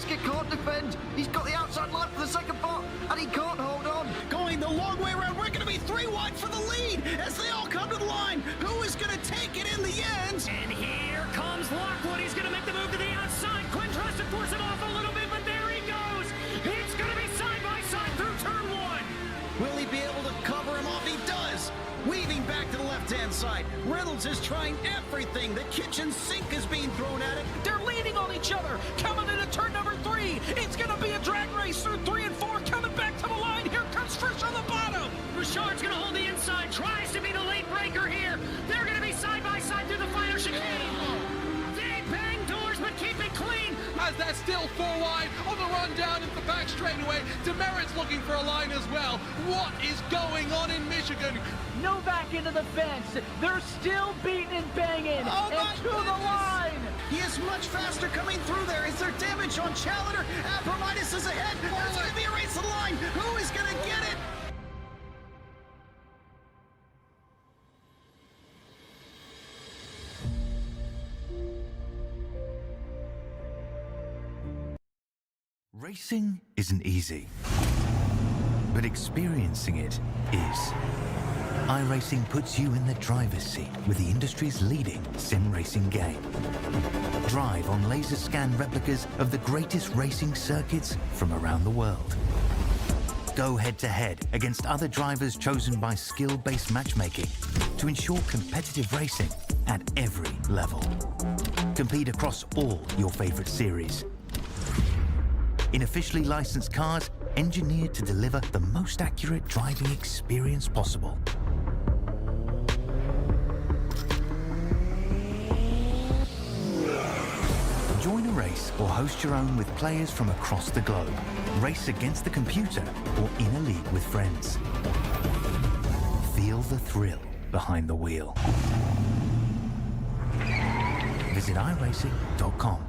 basket can't defend. He's got the outside line for the second part, and he can't hold on. Going the long way around, we're going to be 3 wide for the lead as they all come to the line. Who is going to take it in the end? And here comes Lockwood. He's going to make the move to the outside. Quinn tries to force him off a little bit, but there he goes. It's going to be side by side through turn 1. Will he be able to cover him off? He does. Weaving back to the left-hand side. Reynolds is trying everything. The kitchen sink is being thrown at it. They're leaning on each other. Coming into turn number 3. It's going to be a drag race through 3 and 4. Coming back to the line. Here comes Frisch on the bottom. Richard's going to hold the inside. Tries to be the late breaker here. They're going to be side by side through the final chicane. They bang doors, but keep it clean. As they're still 4 wide on the run down into the back straightaway. Demerit's looking for a line as well. What is going on in Michigan? Novak into the fence. They're still beating and banging. And to the line. He is much faster coming through there. Is there damage on Challenger? Abramitis is ahead. There's going to be a race to the line. Who is going to get it? Racing isn't easy, but experiencing it is. Iracing puts you in the driver's seat with the industry's leading sim racing game. Drive on laser scan replicas of the greatest racing circuits from around the world. Go head-to-head against other drivers chosen by skill-based matchmaking to ensure competitive racing at every level. Compete across all your favorite series in officially licensed cars engineered to deliver the most accurate driving experience possible. Join a race or host your own with players from across the globe. Race against the computer or in a league with friends. Feel the thrill behind the wheel. Visit iracing.com.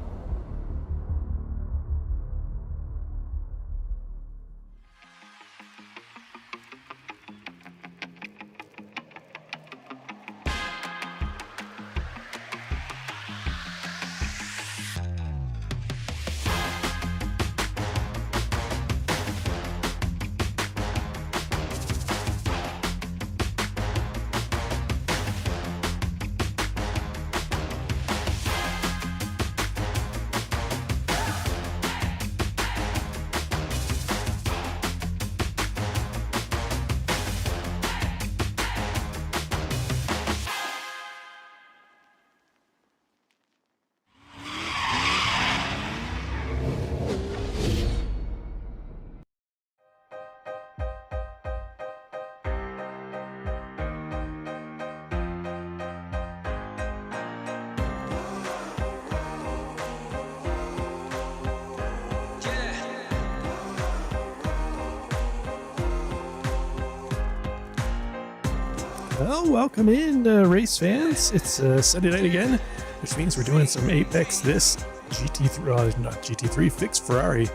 Well, welcome in, race fans. It's Sunday night again, which means we're doing some Apex this GT3, not GT3, fixed Ferrari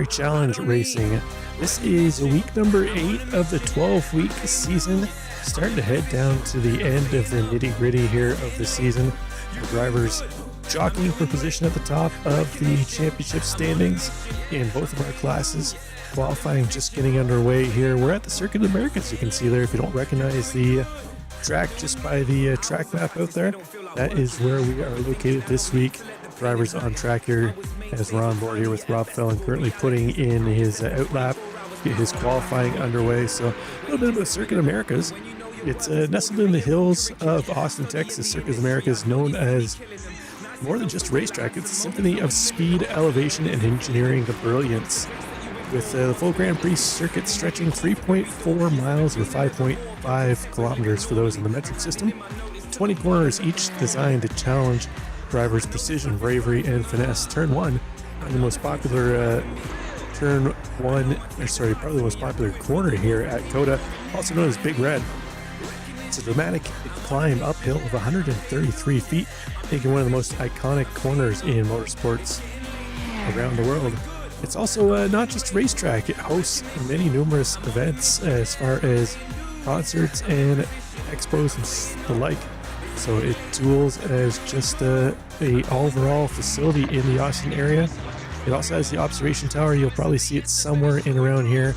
Challenge racing. This is week number 8 of the 12-week season. Starting to head down to the end of the nitty-gritty here of the season. The drivers jockeying for position at the top of the championship standings in both of our classes. Qualifying just getting underway here. We're at the Circuit of the Americas. You can see there, if you don't recognize the track just by the track map out there, that is where we are located this week. Drivers on track here as we're on board here with Rob Fellon currently putting in his outlap, get his qualifying underway. So a little bit about Circuit of Americas. It's nestled in the hills of Austin, Texas. Circuit of America is known as more than just a racetrack. It's a symphony of speed, elevation, and engineering brilliance. With the full Grand Prix circuit stretching 3.4 miles or 5.5 kilometers for those in the metric system. 20 corners each designed to challenge drivers' precision, bravery, and finesse. Turn 1, the most popular probably the most popular corner here at COTA, also known as Big Red. It's a dramatic climb uphill of 133 feet, making one of the most iconic corners in motorsports around the world. It's also not just a racetrack. It hosts many numerous events as far as concerts and expos and the like. So it duels as just a overall facility in the Austin area. It also has the observation tower. You'll probably see it somewhere in around here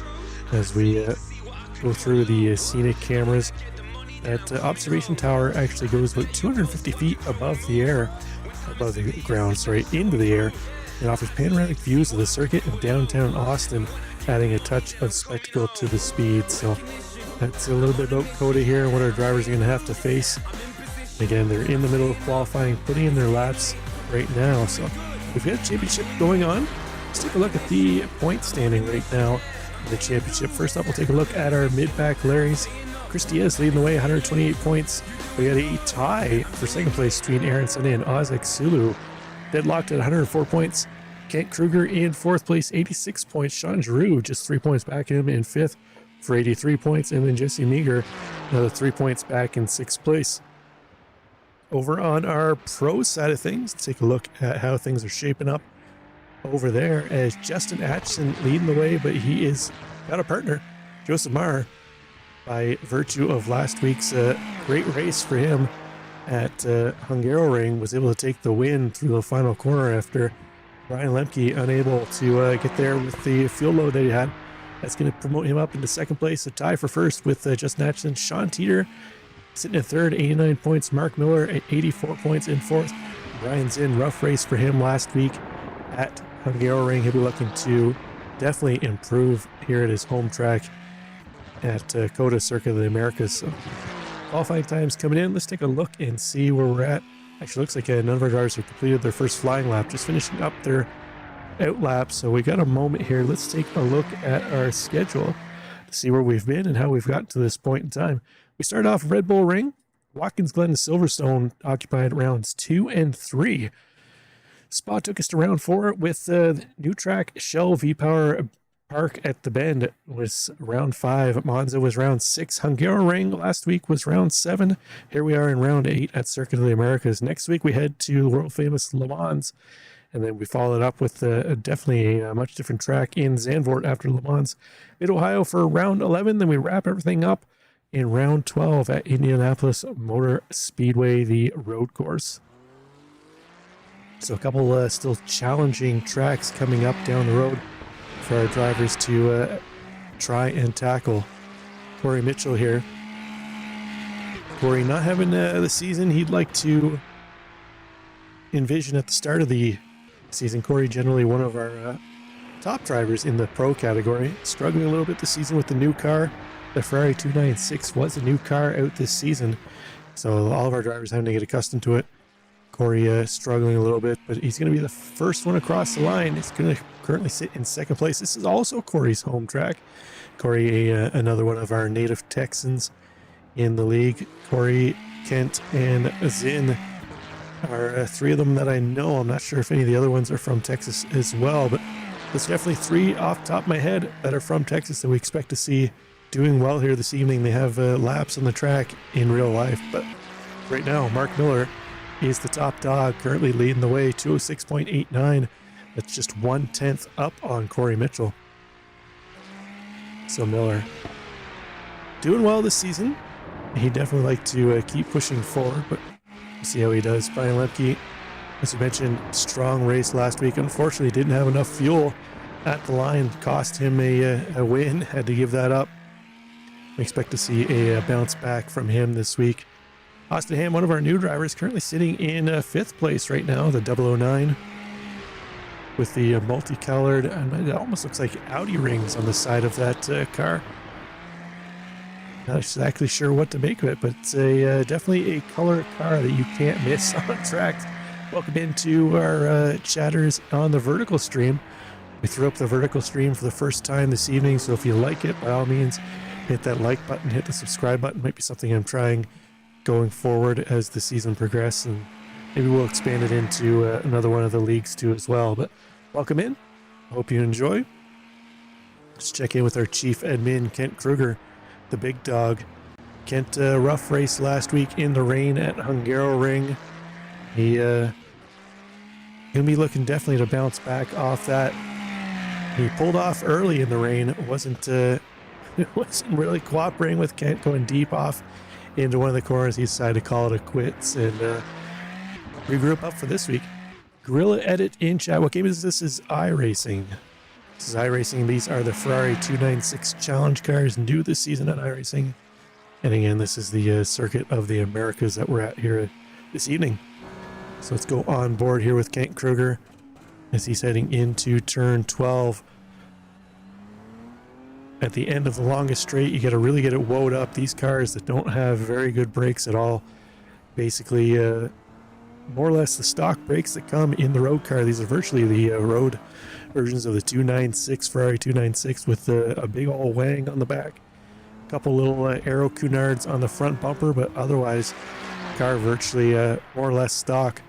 as we go through the scenic cameras. That observation tower actually goes about 250 feet above the ground, into the air. It offers panoramic views of the circuit in downtown Austin, adding a touch of spectacle to the speed. So that's a little bit about COTA here and what our drivers are going to have to face. Again, they're in the middle of qualifying, putting in their laps right now. So we've got a championship going on. Let's take a look at the point standing right now in the championship. First up, we'll take a look at our mid-pack Larry's. Chris Diaz leading the way, 128 points. We got a tie for second place between Aaron Sunday and Ozek Sulu. Deadlocked at 104 points. Kent Kruger in fourth place, 86 points. Sean Giroux just 3 points back him in fifth for 83 points. And then Jesse Meager, another 3 points back in sixth place. Over on our pro side of things, let's take a look at how things are shaping up over there as Justin Atchison leading the way, but he is got a partner, Joseph Maher, by virtue of last week's great race for him at Hungaroring, was able to take the win through the final corner after Brian Lemke unable to get there with the fuel load that he had. That's going to promote him up into second place, a tie for first with Justin Atchison. Sean Teeter sitting in third, 89 points. Mark Miller at 84 points in fourth. Brian Zinn, rough race for him last week at Hungaroring. He'll be looking to definitely improve here at his home track at COTA Circuit of the Americas. So qualifying times coming in. Let's take a look and see where we're at. Actually, looks like none of our drivers have completed their first flying lap, just finishing up their out lap. So we got a moment here. Let's take a look at our schedule to see where we've been and how we've gotten to this point in time. We started off Red Bull Ring. Watkins Glen and Silverstone occupied rounds 2 and 3. Spa took us to round 4 with new track Shell V-Power Park at the Bend was round 5. Monza was round 6. Hungaroring last week was round 7. Here we are in round 8 at Circuit of the Americas. Next week we head to world famous Le Mans, and then we followed up with definitely a much different track in Zandvoort after Le Mans. Mid-Ohio for round 11. Then we wrap everything up in round 12 at Indianapolis Motor Speedway, the road course. So a couple still challenging tracks coming up down the road for our drivers to try and tackle. Corey Mitchell here. Corey not having the season he'd like to envision at the start of the season. Corey generally one of our top drivers in the pro category. Struggling a little bit this season with the new car. The Ferrari 296 was a new car out this season, so all of our drivers having to get accustomed to it. Corey struggling a little bit, but he's going to be the first one across the line. He's going to currently sit in second place. This is also Corey's home track. Corey, another one of our native Texans in the league. Corey, Kent, and Zinn are three of them that I know. I'm not sure if any of the other ones are from Texas as well, but there's definitely three off the top of my head that are from Texas that we expect to see doing well here this evening. They have laps on the track in real life, but right now, Mark Miller is the top dog, currently leading the way, 206.89. That's just 1/10 up on Corey Mitchell. So Miller doing well this season. He'd definitely like to keep pushing forward, but we'll see how he does. Brian Lemke, as you mentioned, strong race last week. Unfortunately, didn't have enough fuel at the line. Cost him a win, had to give that up. We expect to see a bounce back from him this week. Austin Ham, one of our new drivers, currently sitting in 5th place right now, the 009, with the multicolored, and it almost looks like Audi rings on the side of that car. Not exactly sure what to make of it, but it's definitely a color car that you can't miss on track. Welcome into our chatters on the vertical stream. We threw up the vertical stream for the first time this evening, so if you like it, by all means, hit that like button, hit the subscribe button. Might be something I'm trying going forward as the season progresses, and maybe we'll expand it into another one of the leagues too as well. But welcome in. Hope you enjoy. Let's check in with our chief admin, Kent Kruger, the big dog. Kent, rough race last week in the rain at Hungaroring. He'll be looking definitely to bounce back off that. He pulled off early in the rain. It wasn't really cooperating with Kent going deep off into one of the corners. He decided to call it a quits and regroup up for this week. Gorilla Edit in chat. What game is this? This is iRacing. This is iRacing. These are the Ferrari 296 Challenge cars, new this season at iRacing. And again, this is the circuit of the Americas that we're at here this evening. So let's go on board here with Kent Kruger as he's heading into turn 12. At the end of the longest straight, you got to really get it woed up. These cars that don't have very good brakes at all, basically more or less the stock brakes that come in the road car. These are virtually the road versions of the 296 Ferrari 296 with a big old wang on the back. A couple little aero cunards on the front bumper, but otherwise car virtually more or less stock.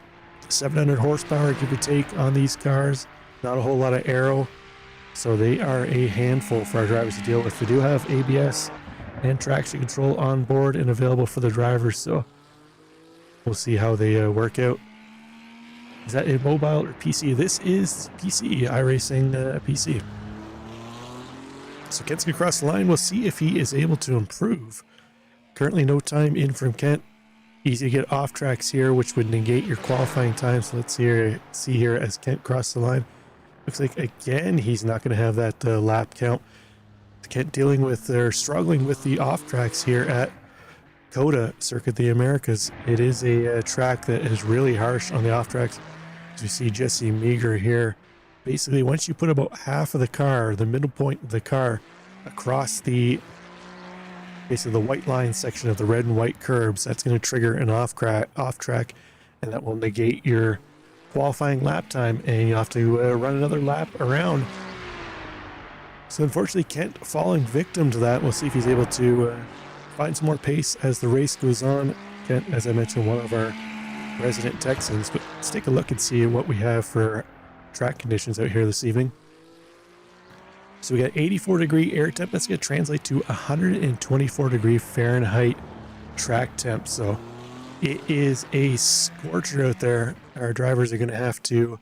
700 horsepower give or take on these cars. Not a whole lot of aero, so they are a handful for our drivers to deal with. They do have ABS and traction control on board and available for the drivers, so we'll see how they work out. Is that a mobile or PC? This is PC, iRacing PC. So Kent's gonna cross the line. We'll see if he is able to improve. Currently no time in from Kent. Easy to get off tracks here, which would negate your qualifying time. So let's see here as Kent crosses the line. Looks like again he's not going to have that lap count. Kent dealing with or struggling with the off tracks here at COTA Circuit the Americas. It is a track that is really harsh on the off tracks. As we see Jesse Meager here, basically once you put about half of the car, the middle point of the car, across the basically the white line section of the red and white curbs, that's going to trigger an off track, and that will negate your qualifying lap time, and you have to run another lap around. So unfortunately Kent falling victim to that. We'll see if he's able to find some more pace as the race goes on. Kent, as I mentioned, one of our resident Texans, but let's take a look and see what we have for track conditions out here this evening. So we got 84 degree air temp. That's going to translate to 124 degree Fahrenheit track temp. So it is a scorcher out there. Our drivers are going to have to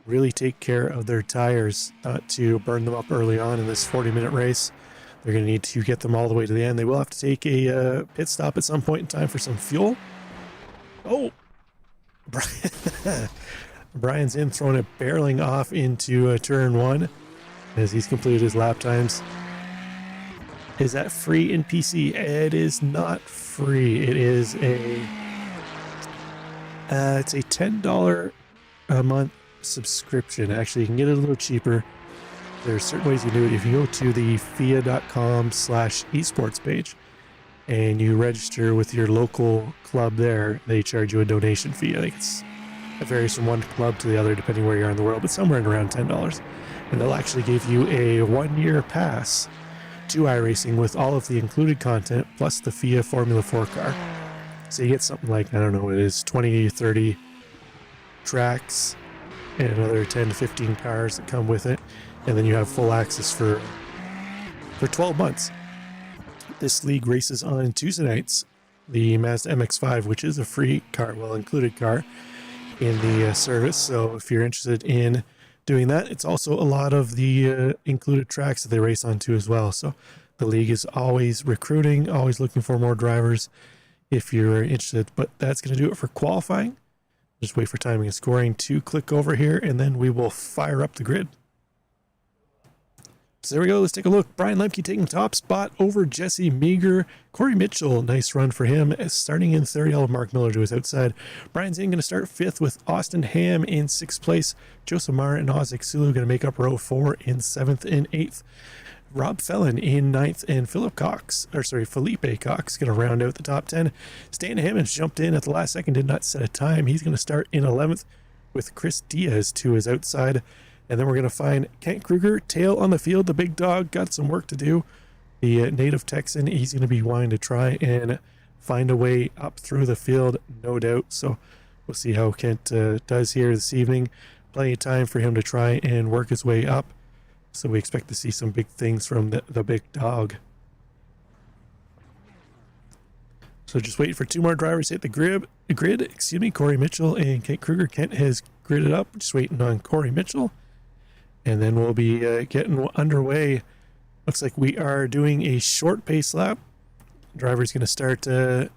really take care of their tires not to burn them up early on in this 40-minute race. They're going to need to get them all the way to the end. They will have to take a pit stop at some point in time for some fuel. Oh, Brian's in, throwing it barreling off into turn 1 as he's completed his lap times. Is that free in PC? It is not free. It is it's a $10 a month subscription. Actually, you can get it a little cheaper. There's certain ways you do it. If you go to the FIA.com/esports page and you register with your local club there, they charge you a donation fee. I think it varies from one club to the other depending where you are in the world, but somewhere around $10. And they'll actually give you a 1-year pass to iRacing with all of the included content plus the FIA Formula 4 car. So you get something like, I don't know, it is 20 to 30 tracks and another 10 to 15 cars that come with it. And then you have full access for 12 months. This league races on Tuesday nights. The Mazda MX-5, which is a free car, well included car in the service. So if you're interested in doing that, it's also a lot of the included tracks that they race on too as well. So the league is always recruiting, always looking for more drivers if you're interested. But that's going to do it for qualifying. Just wait for timing and scoring to click over here, and then we will fire up the grid. So there we go. Let's take a look. Brian Lemke taking top spot over Jesse Meager. Corey Mitchell, nice run for him. Starting in third, Mark Miller to his outside. Brian Zinn going to start fifth with Austin Ham in sixth place. Joseph Mara and Ozik Sulu going to make up row 4 in seventh and eighth. Rob Fellon in ninth, and Felipe Cox going to round out the top 10. Stan Hammond jumped in at the last second, did not set a time. He's going to start in 11th with Chris Diaz to his outside. And then we're going to find Kent Kruger, tail on the field. The big dog got some work to do. The native Texan, he's going to be wanting to try and find a way up through the field, no doubt. So we'll see how Kent does here this evening. Plenty of time for him to try and work his way up. So we expect to see some big things from the big dog. So just wait for two more drivers to hit the grid. Corey Mitchell and Kent Kruger. Kent has gridded up. Just waiting on Corey Mitchell. And then we'll be getting underway. Looks like we are doing a short pace lap. Driver's going to start, they're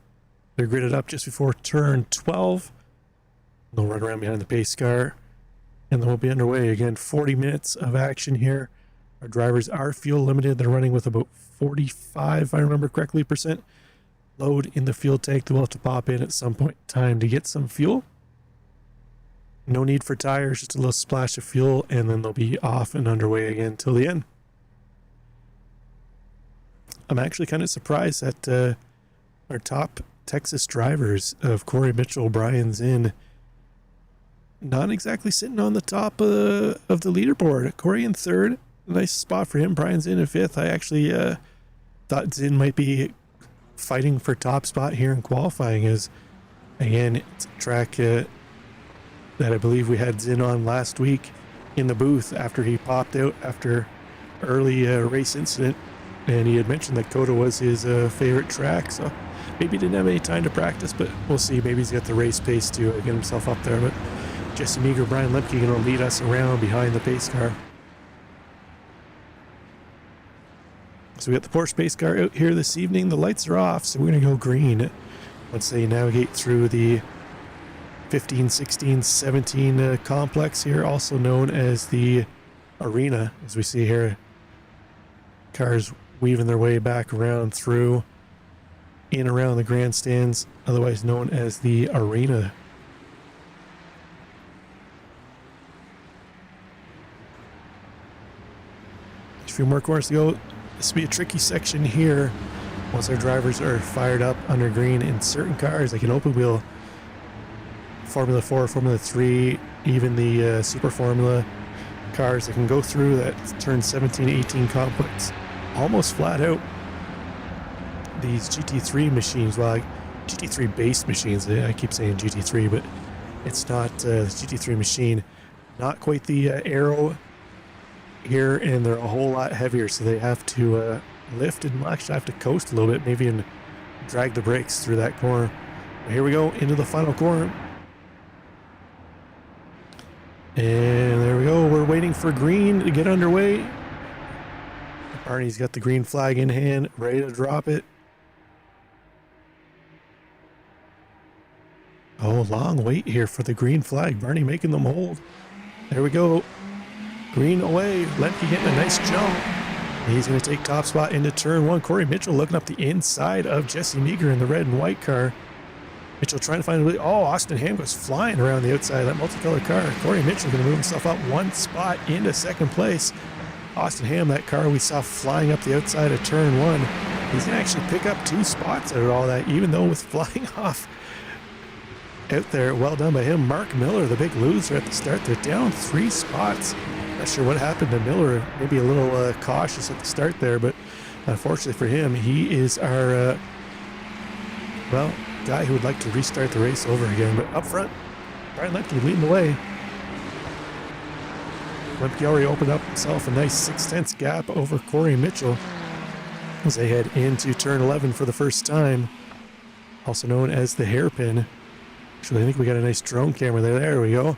gridded up just before turn 12. They'll run around behind the pace car. And then we'll be underway again. 40 minutes of action here. Our drivers are fuel limited. They're running with about 45, if I remember correctly, percent load in the fuel tank. We'll have to pop in at some point in time to get some fuel. No need for tires, just a little splash of fuel, and then they'll be off and underway again till the end. I'm actually kind of surprised that our top Texas drivers of Corey Mitchell, Brian Zinn, not exactly sitting on the top of the leaderboard. Corey in third, nice spot for him. Brian Zinn in fifth. I actually thought Zinn might be fighting for top spot here in qualifying, as again, it's a track that I believe we had Zinn on last week in the booth after he popped out after early race incident, and he had mentioned that COTA was his favorite track, so maybe he didn't have any time to practice, but we'll see. Maybe he's got the race pace to get himself up there. But Jesse Meager, Brian Lemke going to lead us around behind the pace car. So we got the Porsche pace car out here this evening. The lights are off, so we're going to go green once they navigate through the 15, 16, 17 complex here, also known as the arena, as we see here. Cars weaving their way back around through, in around the grandstands, otherwise known as the arena. A few more corners to go. This will be a tricky section here once our drivers are fired up under green. In certain cars, like an open wheel Formula 4, Formula 3, even the Super Formula cars that can go through that turn 17, 18 complex almost flat out. These GT3 machines, well, like GT3 based machines, I keep saying GT3, but it's not the GT3 machine. Not quite the aero here, and they're a whole lot heavier, so they have to lift and actually have to coast a little bit, maybe, and drag the brakes through that corner. But here we go into the final corner. And there we go. We're waiting for green to get underway. Barney's got the green flag in hand, ready to drop it. Oh, long wait here for the green flag. Barney making them hold. There we go. Green away. Lemke getting a nice jump. He's going to take top spot into turn one. Corey Mitchell looking up the inside of Jesse Meager in the red and white car. Mitchell trying to find a... Oh, Austin Ham goes flying around the outside of that multicolored car. Corey Mitchell going to move himself up one spot into second place. Austin Ham, that car we saw flying up the outside of turn one. He's going to actually pick up 2 spots out of all that, even though with flying off out there. Well done by him. Mark Miller, the big loser at the start. They're down 3 spots. Not sure what happened to Miller. Maybe a little cautious at the start there, but unfortunately for him, he is our, well, guy who would like to restart the race over again. But up front, Brian Lemke leading the way. Lemke already opened up himself a nice 6/10 gap over Corey Mitchell as they head into turn 11 for the first time, also known as the hairpin. Actually, I think we got a nice drone camera there. There we go.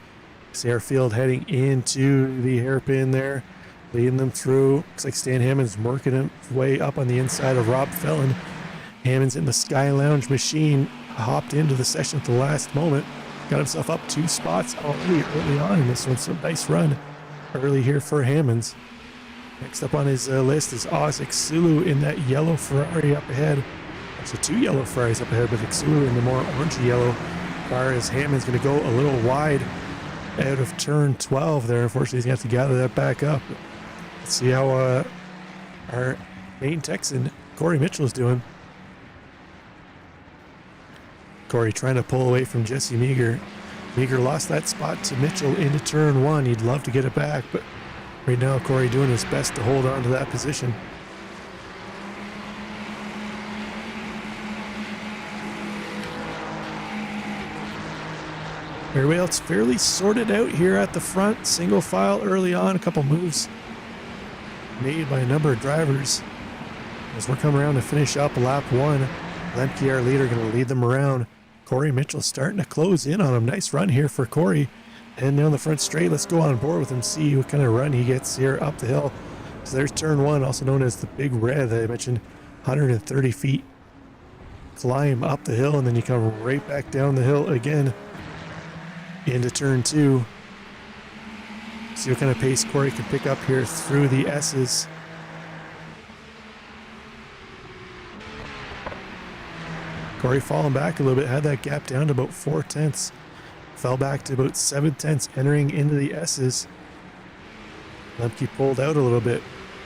See our field heading into the hairpin there, leading them through. Looks like Stan Hammond's working his way up on the inside of Rob Fellon. Hammond's in the Sky Lounge machine, hopped into the session at the last moment, got himself up 2 spots already early on in this one. So nice run early here for Hammonds. Next up on his list is Oz Xulu in that yellow Ferrari up ahead. Actually, 2 yellow Ferraris up ahead, but Xulu in the more orangey yellow car, as Hammond's going to go a little wide out of turn 12 there. Unfortunately, he's going to have to gather that back up. Let's see how our main Texan, Corey Mitchell, is doing. Corey trying to pull away from Jesse Meager. Meager lost that spot to Mitchell into turn 1. He'd love to get it back, but right now Corey doing his best to hold on to that position. Everybody else fairly sorted out here at the front. Single file early on. A couple moves made by a number of drivers. As we're coming around to finish up lap 1, Lemke, our leader, going to lead them around. Corey Mitchell starting to close in on him. Nice run here for Corey. And down the front straight, let's go on board with him, see what kind of run he gets here up the hill. So there's turn 1, also known as the Big Red that I mentioned. 130 feet climb up the hill, and then you come right back down the hill again into turn 2. See what kind of pace Corey can pick up here through the S's. Corey falling back a little bit, had that gap down to about 4/10. Fell back to about 7/10 entering into the S's. Lemke pulled out a little bit.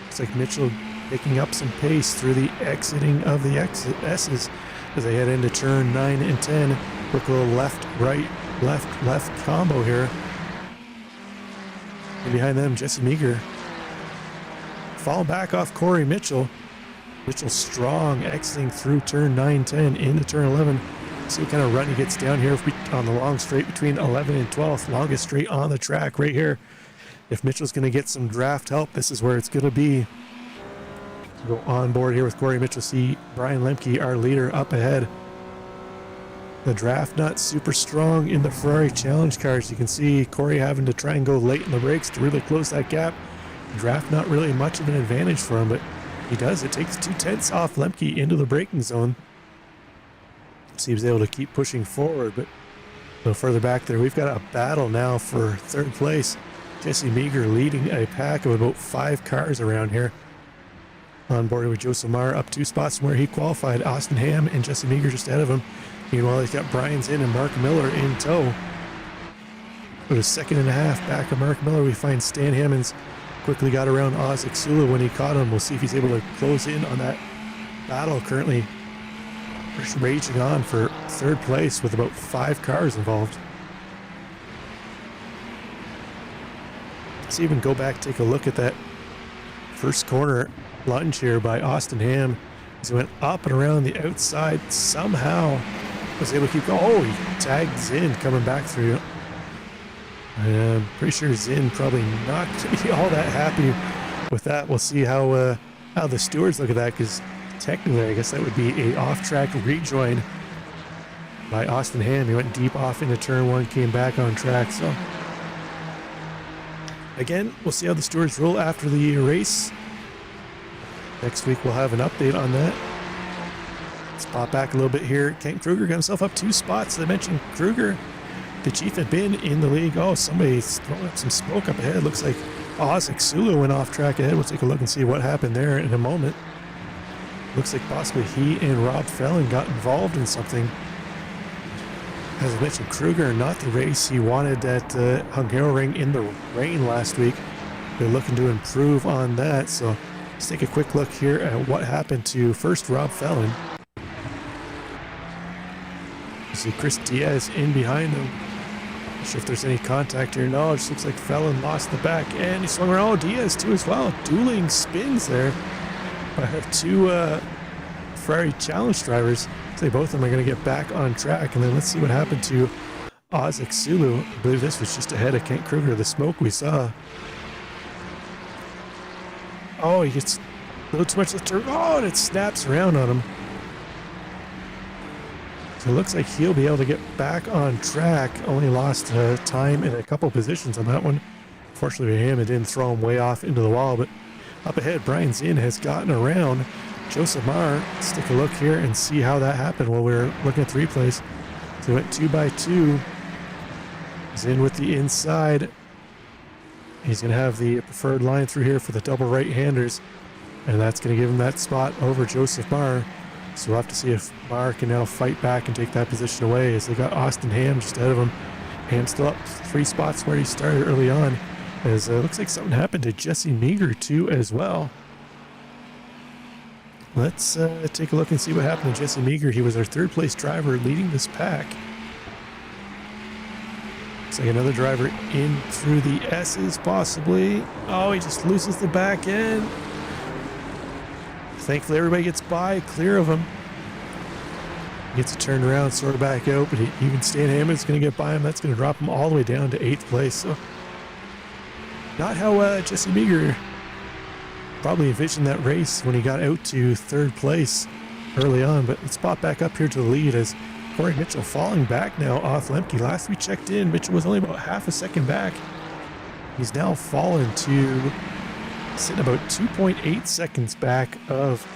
Looks like Mitchell picking up some pace through the exiting of the S's as they head into turn 9 and 10. Quick little left, right, left combo here. And behind them, Jesse Meager. Falling back off Corey Mitchell. Mitchell strong, exiting through turn 9, 10 into turn 11. See what kind of run he gets down here on the long straight between 11 and 12th. Longest straight on the track right here. If Mitchell's going to get some draft help, this is where it's going to be. Go on board here with Corey Mitchell. See Brian Lemke, our leader, up ahead. The draft not super strong in the Ferrari Challenge cars. You can see Corey having to try and go late in the brakes to really close that gap. Draft not really much of an advantage for him, but he does. It takes 2/10 off Lemke into the braking zone. See if he's able to keep pushing forward, but a little further back there, we've got a battle now for third place. Jesse Meager leading a pack of about 5 cars around here. On board with Joseph Marr up 2 spots from where he qualified. Austin Ham and Jesse Meager just ahead of him. Meanwhile, he's got Brian Zinn and Mark Miller in tow. With a 1.5 back of Mark Miller, we find Stan Hammonds quickly got around Isaac Sula when he caught him. We'll see if he's able to close in on that battle currently raging on for third place with about 5 cars involved. Let's even go back, take a look at that first corner lunge here by Austin Ham. As he went up and around the outside, somehow was able to keep going. Oh, he tagged Zinn coming back through. I'm pretty sure Zinn probably not going to be all that happy with that. We'll see how the stewards look at that, because technically I guess that would be a off-track rejoin by Austin Ham. He went deep off into turn 1, came back on track. So again, we'll see how the stewards roll after the race. Next week we'll have an update on that. Let's pop back a little bit here. Kent Kruger got himself up 2 spots. As I mentioned, Kruger, the chief, had been in the league. Oh, somebody's throwing up some smoke up ahead. Looks like Isaac Sulu went off track ahead. We'll take a look and see what happened there in a moment. Looks like possibly he and Rob Fellon got involved in something. As I mentioned, Kruger, not the race he wanted at Hungaroring in the rain last week. They're looking to improve on that. So let's take a quick look here at what happened to first Rob Fellon. You see Chris Diaz in behind him. Not sure if there's any contact here. No, it just looks like Fellon lost the back end. He swung around. Oh, Diaz too as well. Dueling spins there by our 2 Ferrari Challenge drivers. So both of them are going to get back on track. And then let's see what happened to Isaac Sulu. I believe this was just ahead of Kent Kruger. The smoke we saw. Oh, he gets a little too much left turn. Oh, and it snaps around on him. So it looks like he'll be able to get back on track. Only lost time in a couple positions on that one. Fortunately for him, it didn't throw him way off into the wall. But up ahead, Brian Zinn has gotten around Joseph Marr. Let's take a look here and see how that happened while we were looking at the replays. So he went 2 by 2. Zinn with the inside. He's going to have the preferred line through here for the double right-handers, and that's going to give him that spot over Joseph Marr. So we'll have to see if Marr can now fight back and take that position away, as they got Austin Ham just ahead of him. Ham still up 3 spots where he started early on, as it looks like something happened to Jesse Meager too as well. Let's take a look and see what happened to Jesse Meager. He was our 3rd place driver leading this pack. Looks like another driver in through the S's possibly. Oh, he just loses the back end. Thankfully everybody gets by, clear of him. Gets it turned around, sort of back out, but even Stan Hammond's going to get by him. That's going to drop him all the way down to 8th place. So not how Jesse Meager probably envisioned that race when he got out to 3rd place early on. But let's pop back up here to the lead as Corey Mitchell falling back now off Lemke. Last we checked in, Mitchell was only about half a second back. He's now fallen to sitting about 2.8 seconds back of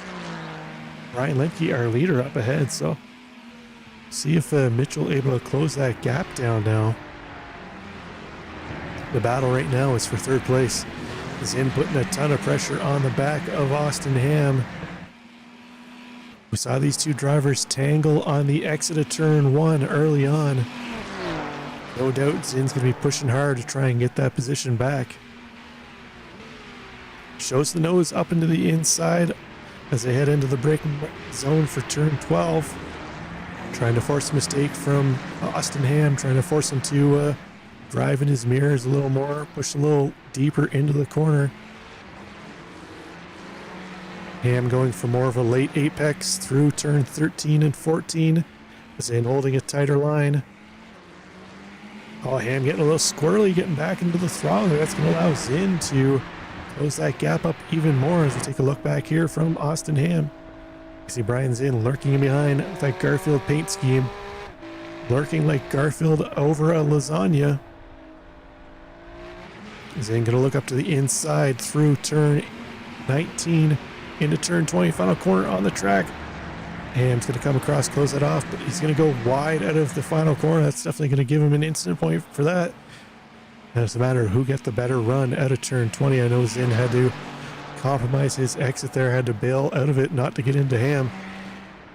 Brian Lemke, our leader, up ahead. So see if Mitchell able to close that gap down now. The battle right now is for third place. Zinn putting a ton of pressure on the back of Austin Ham. We saw these two drivers tangle on the exit of turn 1 early on. No doubt Zinn's going to be pushing hard to try and get that position back. Shows the nose up into the inside as they head into the braking zone for turn 12. Trying to force a mistake from Austin Ham, trying to force him to drive in his mirrors a little more, push a little deeper into the corner. Ham going for more of a late apex through turn 13 and 14. Zinn holding a tighter line. Oh, Ham getting a little squirrely, getting back into the throttle. That's going to allow Zinn to close that gap up even more as we take a look back here from Austin Ham. You see Brian Zinn lurking in behind that Garfield paint scheme. Lurking like Garfield over a lasagna. Zinn going to look up to the inside through turn 19 into turn 20, final corner on the track. Ham's going to come across, close that off, but he's going to go wide out of the final corner. That's definitely going to give him an instant point for that. And it's a matter of who gets the better run out of turn 20. I know Zinn had to compromise his exit there, had to bail out of it not to get into Ham.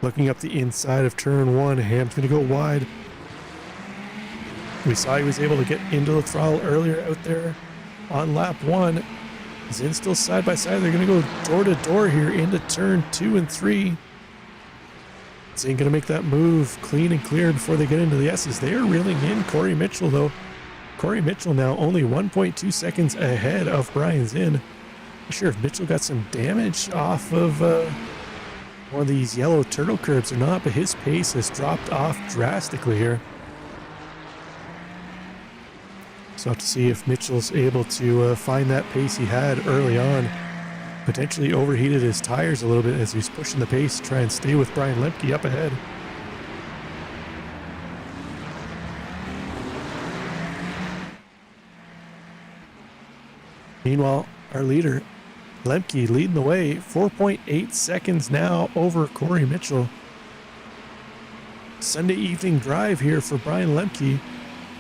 Looking up the inside of turn 1, Ham's going to go wide. We saw he was able to get into the throttle earlier out there on lap 1. Zinn still side by side. They're going to go door to door here into turn 2 and 3. Zinn going to make that move clean and clear before they get into the S's. They are reeling in Corey Mitchell though. Corey Mitchell now only 1.2 seconds ahead of Brian Zinn. Not sure if Mitchell got some damage off of one of these yellow turtle curbs or not, but his pace has dropped off drastically here. So have to see if Mitchell's able to find that pace he had early on. Potentially overheated his tires a little bit as he's pushing the pace to try and stay with Brian Lemke up ahead. Meanwhile, our leader, Lemke, leading the way, 4.8 seconds now over Corey Mitchell. Sunday evening drive here for Brian Lemke.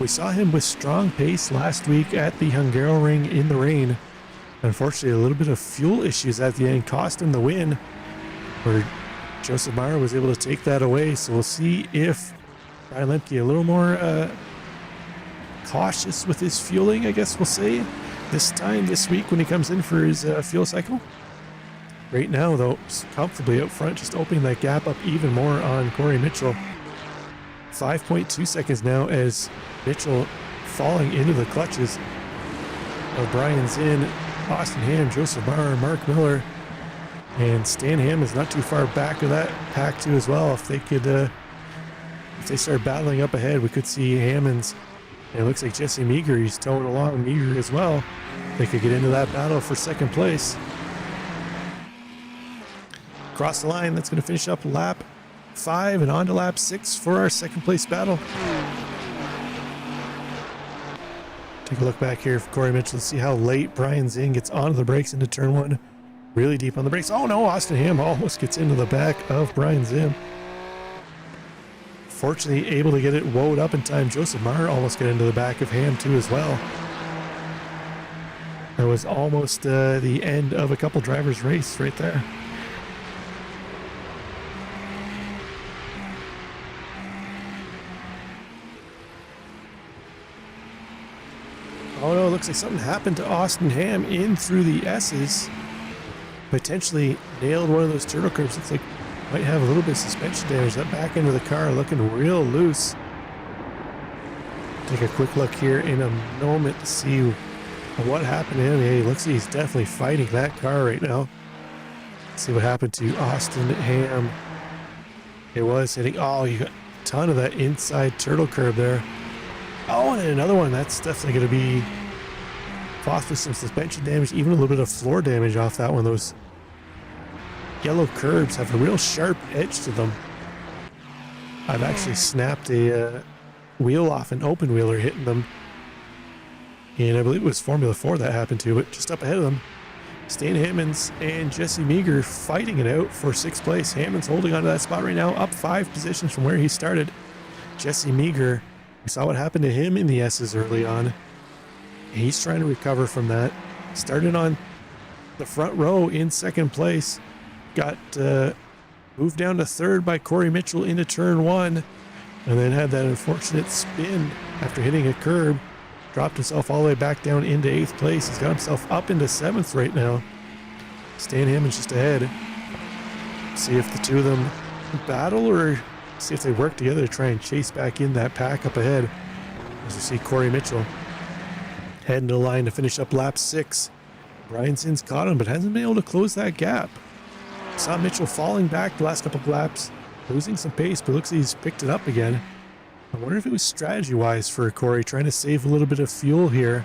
We saw him with strong pace last week at the Hungaroring in the rain. Unfortunately, a little bit of fuel issues at the end cost him the win, where Joseph Meyer was able to take that away. So we'll see if Brian Lemke a little more cautious with his fueling, I guess we'll say, this week when he comes in for his fuel cycle. Right now, though, comfortably out front, just opening that gap up even more on Corey Mitchell. 5.2 seconds now as Mitchell falling into the clutches of Brian Zinn, Austin Ham, Joseph Barr, Mark Miller, and Stan Ham is not too far back of that pack too as well. If they could, if they start battling up ahead, we could see Hammonds, and it looks like Jesse Meager, he's towing along Meager as well. They could get into that battle for second place. Across the line, that's going to finish up lap 5 and on to lap 6 for our second place battle. Take a look back here for Corey Mitchell to see how late Brian Zinn gets onto the brakes into turn 1. Really deep on the brakes. Oh no, Austin Ham almost gets into the back of Brian Zinn. Fortunately, able to get it woed up in time. Joseph Meyer almost got into the back of Ham too as well. That was almost the end of a couple drivers' race right there. Oh no, it looks like something happened to Austin Ham in through the S's. Potentially nailed one of those turtle curves. Looks like might have a little bit of suspension damage. That back end of the car looking real loose. Take a quick look here in a moment to see what happened to him. Yeah, he looks like he's definitely fighting that car right now. Let's see what happened to Austin Ham. It was hitting, oh, you got a ton of that inside turtle curve there. Oh, and another one. That's definitely going to be fought with some suspension damage, even a little bit of floor damage off that one. Those yellow curbs have a real sharp edge to them. I've actually snapped a wheel off an open wheeler hitting them. And I believe it was Formula 4 that happened to, but just up ahead of them, Stan Hammonds and Jesse Meager fighting it out for 6th place. Hammonds holding onto that spot right now, up 5 positions from where he started. Jesse Meager, we saw what happened to him in the S's early on. He's trying to recover from that. Started on the front row in second place. Got moved down to third by Corey Mitchell into turn 1. And then had that unfortunate spin after hitting a curb. Dropped himself all the way back down into 8th place. He's got himself up into 7th right now. Stan Hammond's just ahead. See if the two of them battle or see if they work together to try and chase back in that pack up ahead. As you see Corey Mitchell heading to the line to finish up lap 6. Brian Sinn's caught him but hasn't been able to close that gap. Saw Mitchell falling back the last couple of laps, losing some pace, but looks like he's picked it up again. I wonder if it was strategy-wise for Corey, trying to save a little bit of fuel here,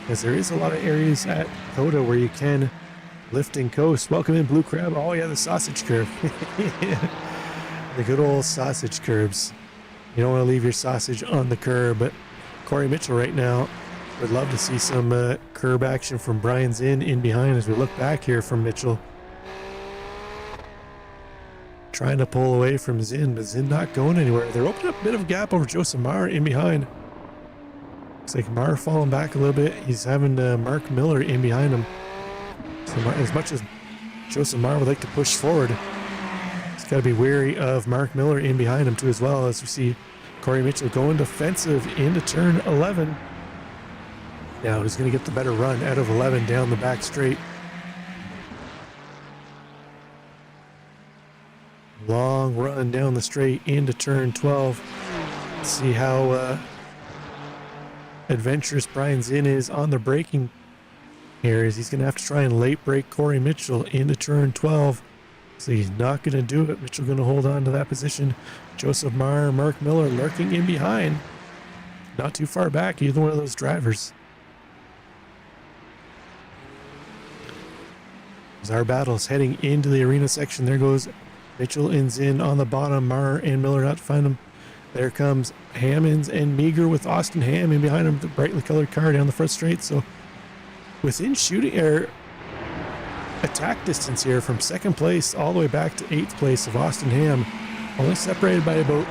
as there is a lot of areas at Coda where you can lift and coast. Welcome in, Blue Crab. Oh yeah, the sausage curb. The good old sausage curbs. You don't want to leave your sausage on the curb, but Corey Mitchell right now would love to see some curb action from Brian Zinn in behind as we look back here from Mitchell. Trying to pull away from Zinn, but Zinn not going anywhere. They're opening up a bit of a gap over Joseph Marr in behind. Looks like Marr falling back a little bit. He's having Mark Miller in behind him. So as much as Joseph Marr would like to push forward, he's got to be wary of Mark Miller in behind him too, as well, as we see Corey Mitchell going defensive into turn 11. Now he's going to get the better run out of 11 down the back straight. Long run down the straight into turn 12. Let's see how adventurous Brian Zinn is on the braking here, as he's going to have to try and late brake Corey Mitchell into turn 12. So he's not going to do it. Mitchell going to hold on to that position. Joseph Marr, Mark Miller lurking in behind. Not too far back, either one of those drivers. As our battle's heading into the arena section, there goes Mitchell and Zinn on the bottom. Marr and Miller not to find them. There comes Hammonds and Meager with Austin Ham in behind him, the brightly colored car down the front straight. So within shooting air attack distance here from second place all the way back to 8th place of Austin Ham, only separated by about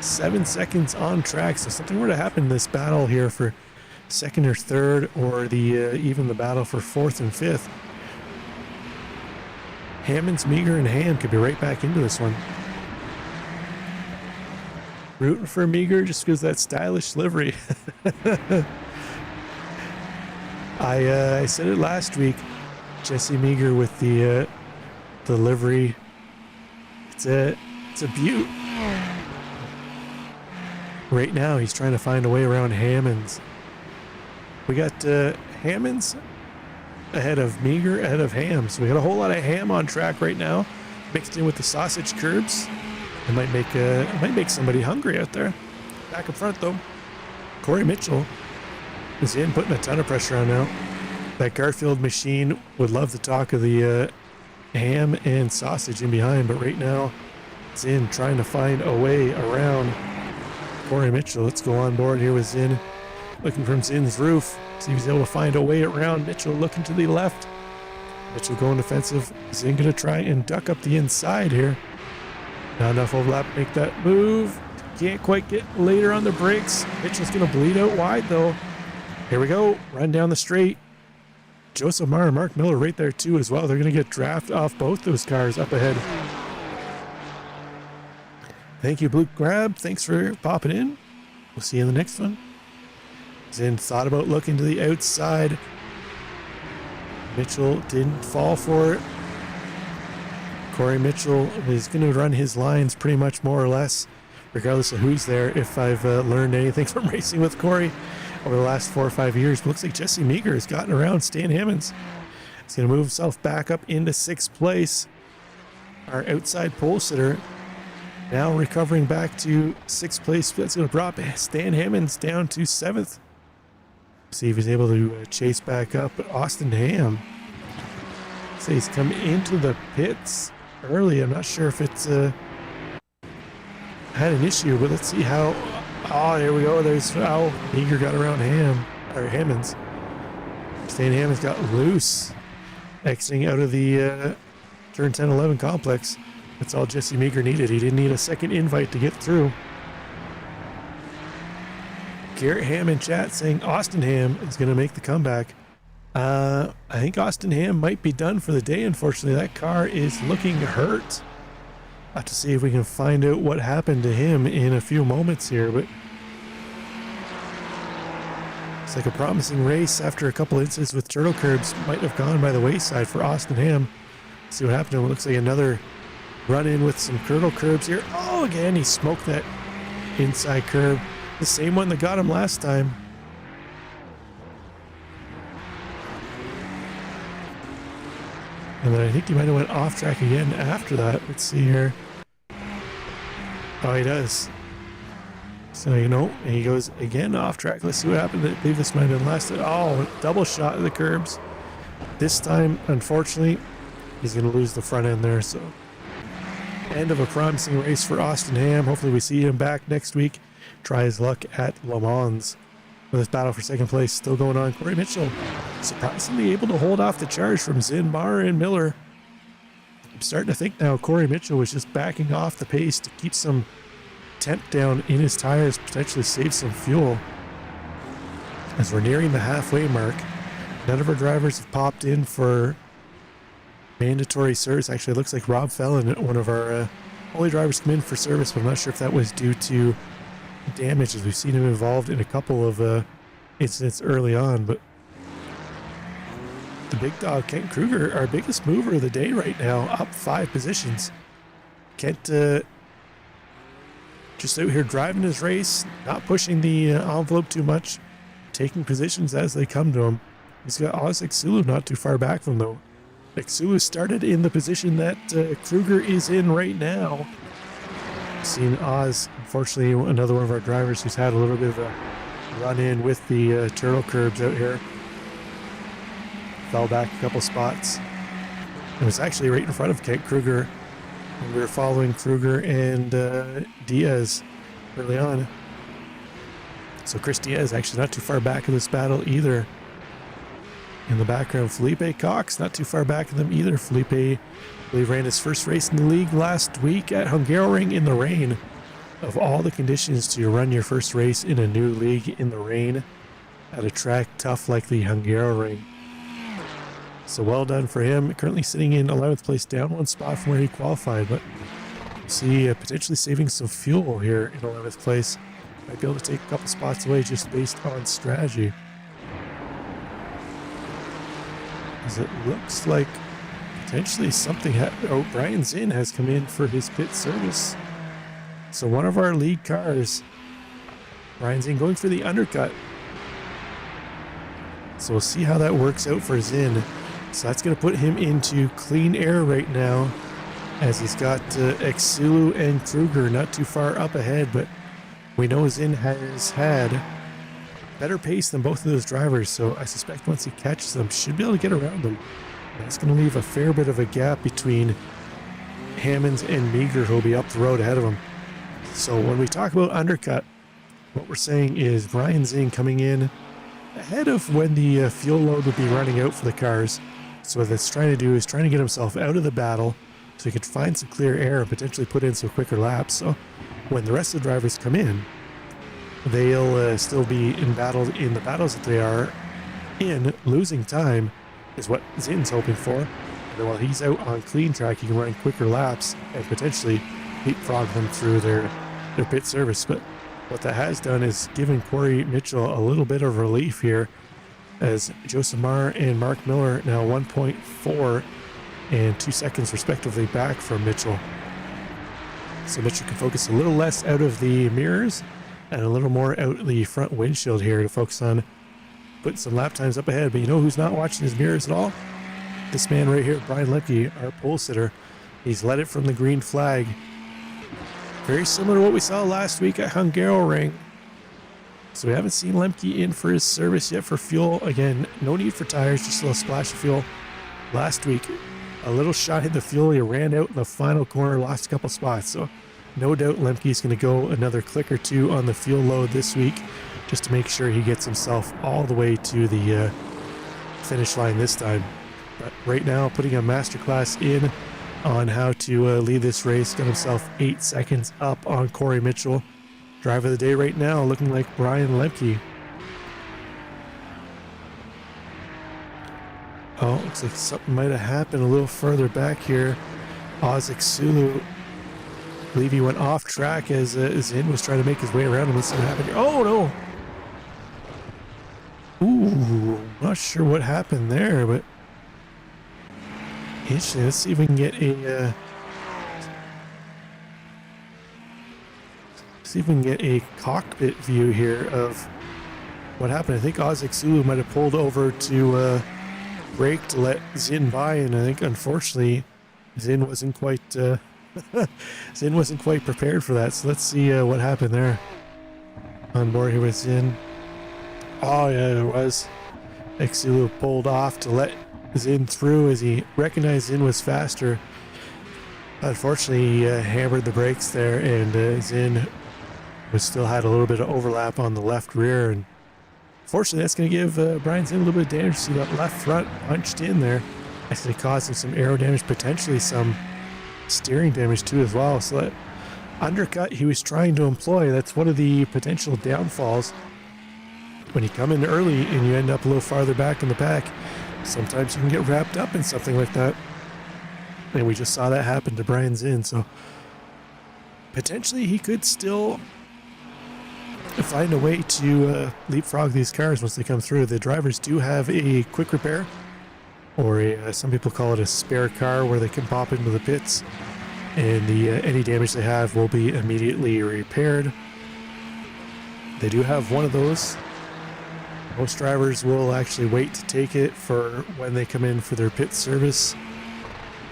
7 seconds on track. So something were to happen in this battle here for second or third, or the even the battle for 4th and 5th, Hammonds, Meager, and Ham could be right back into this one. Rooting for Meager just because that stylish livery. I said it last week. Jesse Meager with the livery. It's a beaut. Right now he's trying to find a way around Hammonds. We got Hammonds ahead of Meager, ahead of Ham. So we got a whole lot of ham on track right now, mixed in with the sausage curbs. It might make somebody hungry out there. Back up front though, Corey Mitchell is in, putting a ton of pressure on now. That Garfield machine would love to talk of the ham and sausage in behind, but right now it's in trying to find a way around Corey Mitchell. Let's go on board here with Zinn, looking from Zinn's roof. See if he's able to find a way around Mitchell, looking to the left. Mitchell going defensive. Zinn going to try and duck up the inside here. Not enough overlap to make that move. Can't quite get later on the brakes. Mitchell's going to bleed out wide though. Here we go. Run down the straight. Joseph Marr and Mark Miller right there too as well. They're going to get draft off both those cars up ahead. Thank you, Blue Crab. Thanks for popping in. We'll see you in the next one. Zinn thought about looking to the outside. Mitchell didn't fall for it. Corey Mitchell is going to run his lines pretty much more or less, regardless of who's there. If I've learned anything from racing with Corey over the last 4 or 5 years, but looks like Jesse Meager has gotten around Stan Hammonds. He's going to move himself back up into 6th place. Our outside pole sitter now recovering back to 6th place. That's going to drop Stan Hammonds down to 7th. See if he's able to chase back up. But Austin Ham, so he's come into the pits early. I'm not sure if it's had an issue, but let's see how. Oh, there we go. There's how Meager got around Hammonds. Stan Hammonds got loose, exiting out of the turn 10-11 complex. That's all Jesse Meager needed. He didn't need a second invite to get through. Garrett Ham in chat saying Austin Ham is going to make the comeback. I think Austin Ham might be done for the day, unfortunately. That car is looking hurt. I'll have to see if we can find out what happened to him in a few moments here, but it's like a promising race after a couple incidents with turtle curbs might have gone by the wayside for Austin Ham. Let's see what happened to him. It looks like another run in with some turtle curbs here. Oh, again, he smoked that inside curb. The same one that got him last time. And then I think he might have went off track again after that. Let's see here. Oh, he does. So, you know, and he goes again off track. Let's see what happened. I believe this might have been last. Oh, double shot of the curbs. This time, unfortunately, he's going to lose the front end there. So, end of a promising race for Austin Ham. Hopefully we see him back next week. Try his luck at Le Mans. With this battle for second place still going on, Corey Mitchell surprisingly able to hold off the charge from Zinn, Maher, and Miller. I'm starting to think now Corey Mitchell was just backing off the pace to keep some temp down in his tires, potentially save some fuel. As we're nearing the halfway mark, none of our drivers have popped in for mandatory service. Actually, it looks like Rob Fellon, one of our only drivers, come in for service, but I'm not sure if that was due to damage, as we've seen him involved in a couple of incidents early on. But the big dog Kent Kruger, our biggest mover of the day right now, up 5 positions. Kent just out here driving his race, not pushing the envelope too much, taking positions as they come to him. He's got Oz Exulu not too far back from him though. Exulu started in the position that Kruger is in right now. Seen Oz, unfortunately, another one of our drivers who's had a little bit of a run-in with the turtle curbs out here. Fell back a couple spots. It was actually right in front of Kent Kruger. And we were following Kruger and Diaz early on. So Chris Diaz actually not too far back in this battle either. In the background, Felipe Cox, not too far back in them either. Felipe, I believe, ran his first race in the league last week at Hungaroring in the rain. Of all the conditions to run your first race in a new league in the rain at a track tough like the Hungaroring. So well done for him. Currently sitting in 11th place, down 1 spot from where he qualified, but see potentially saving some fuel here in 11th place. Might be able to take a couple spots away just based on strategy. As it looks like potentially something Brian Zinn has come in for his pit service. So one of our lead cars, Brian Zinn, going for the undercut. So we'll see how that works out for Zinn. So that's going to put him into clean air right now, as he's got Exulu and Kruger not too far up ahead, but we know Zinn has had better pace than both of those drivers, so I suspect once he catches them, should be able to get around them. That's going to leave a fair bit of a gap between Hammonds and Meager, who will be up the road ahead of him. So when we talk about undercut, what we're saying is Brian Zinn coming in ahead of when the fuel load would be running out for the cars. So what that's trying to do is trying to get himself out of the battle so he could find some clear air and potentially put in some quicker laps. So when the rest of the drivers come in, they'll still be embattled in the battles that they are in. Losing time is what Zinn's hoping for. And then while he's out on clean track, he can run quicker laps and potentially leapfrog them through their pit service. But what that has done is given Corey Mitchell a little bit of relief here, as Joseph Maher and Mark Miller now 1.4 and 2 seconds respectively back from Mitchell. So Mitchell can focus a little less out of the mirrors and a little more out the front windshield here to focus on putting some lap times up ahead. But you know who's not watching his mirrors at all? This man right here, Brian Lemke, our pole sitter. He's led it from the green flag. Very similar to what we saw last week at Hungaroring. So we haven't seen Lemke in for his service yet for fuel. Again, no need for tires, just a little splash of fuel. Last week, a little shot hit the fuel. He ran out in the final corner, lost a couple spots. So no doubt Lemke's going to go another click or two on the fuel load this week, just to make sure he gets himself all the way to the finish line this time. But right now, putting a masterclass in on how to lead this race, got himself 8 seconds up on Corey Mitchell. Driver of the day right now looking like Brian Lemke. Oh, looks like something might have happened a little further back here. Ozek Sulu, I believe he went off track as Zin was trying to make his way around him. Let's see what happened here. Oh no! Ooh, not sure what happened there, but interesting. Let's see if we can get a cockpit view here of what happened. I think Ozek Sulu might have pulled over to brake to let Zin by, and I think unfortunately Zin wasn't quite prepared for that. So let's see what happened there. On board here with Zin. Oh yeah, there was. Sulu pulled off to let Zin through as he recognized Zin was faster. Unfortunately, he hammered the brakes there, and Zin still had a little bit of overlap on the left rear, and fortunately that's going to give Brian Zin a little bit of damage. See that left front punched in there. Actually causing some aero damage, potentially some steering damage too as well. So that undercut he was trying to employ, that's one of the potential downfalls. When you come in early and you end up a little farther back in the pack, sometimes you can get wrapped up in something like that. And we just saw that happen to Brian Zin, so potentially he could still find a way to leapfrog these cars once they come through. The drivers do have a quick repair, or some people call it a spare car, where they can pop into the pits and any damage they have will be immediately repaired. They do have one of those. Most drivers will actually wait to take it for when they come in for their pit service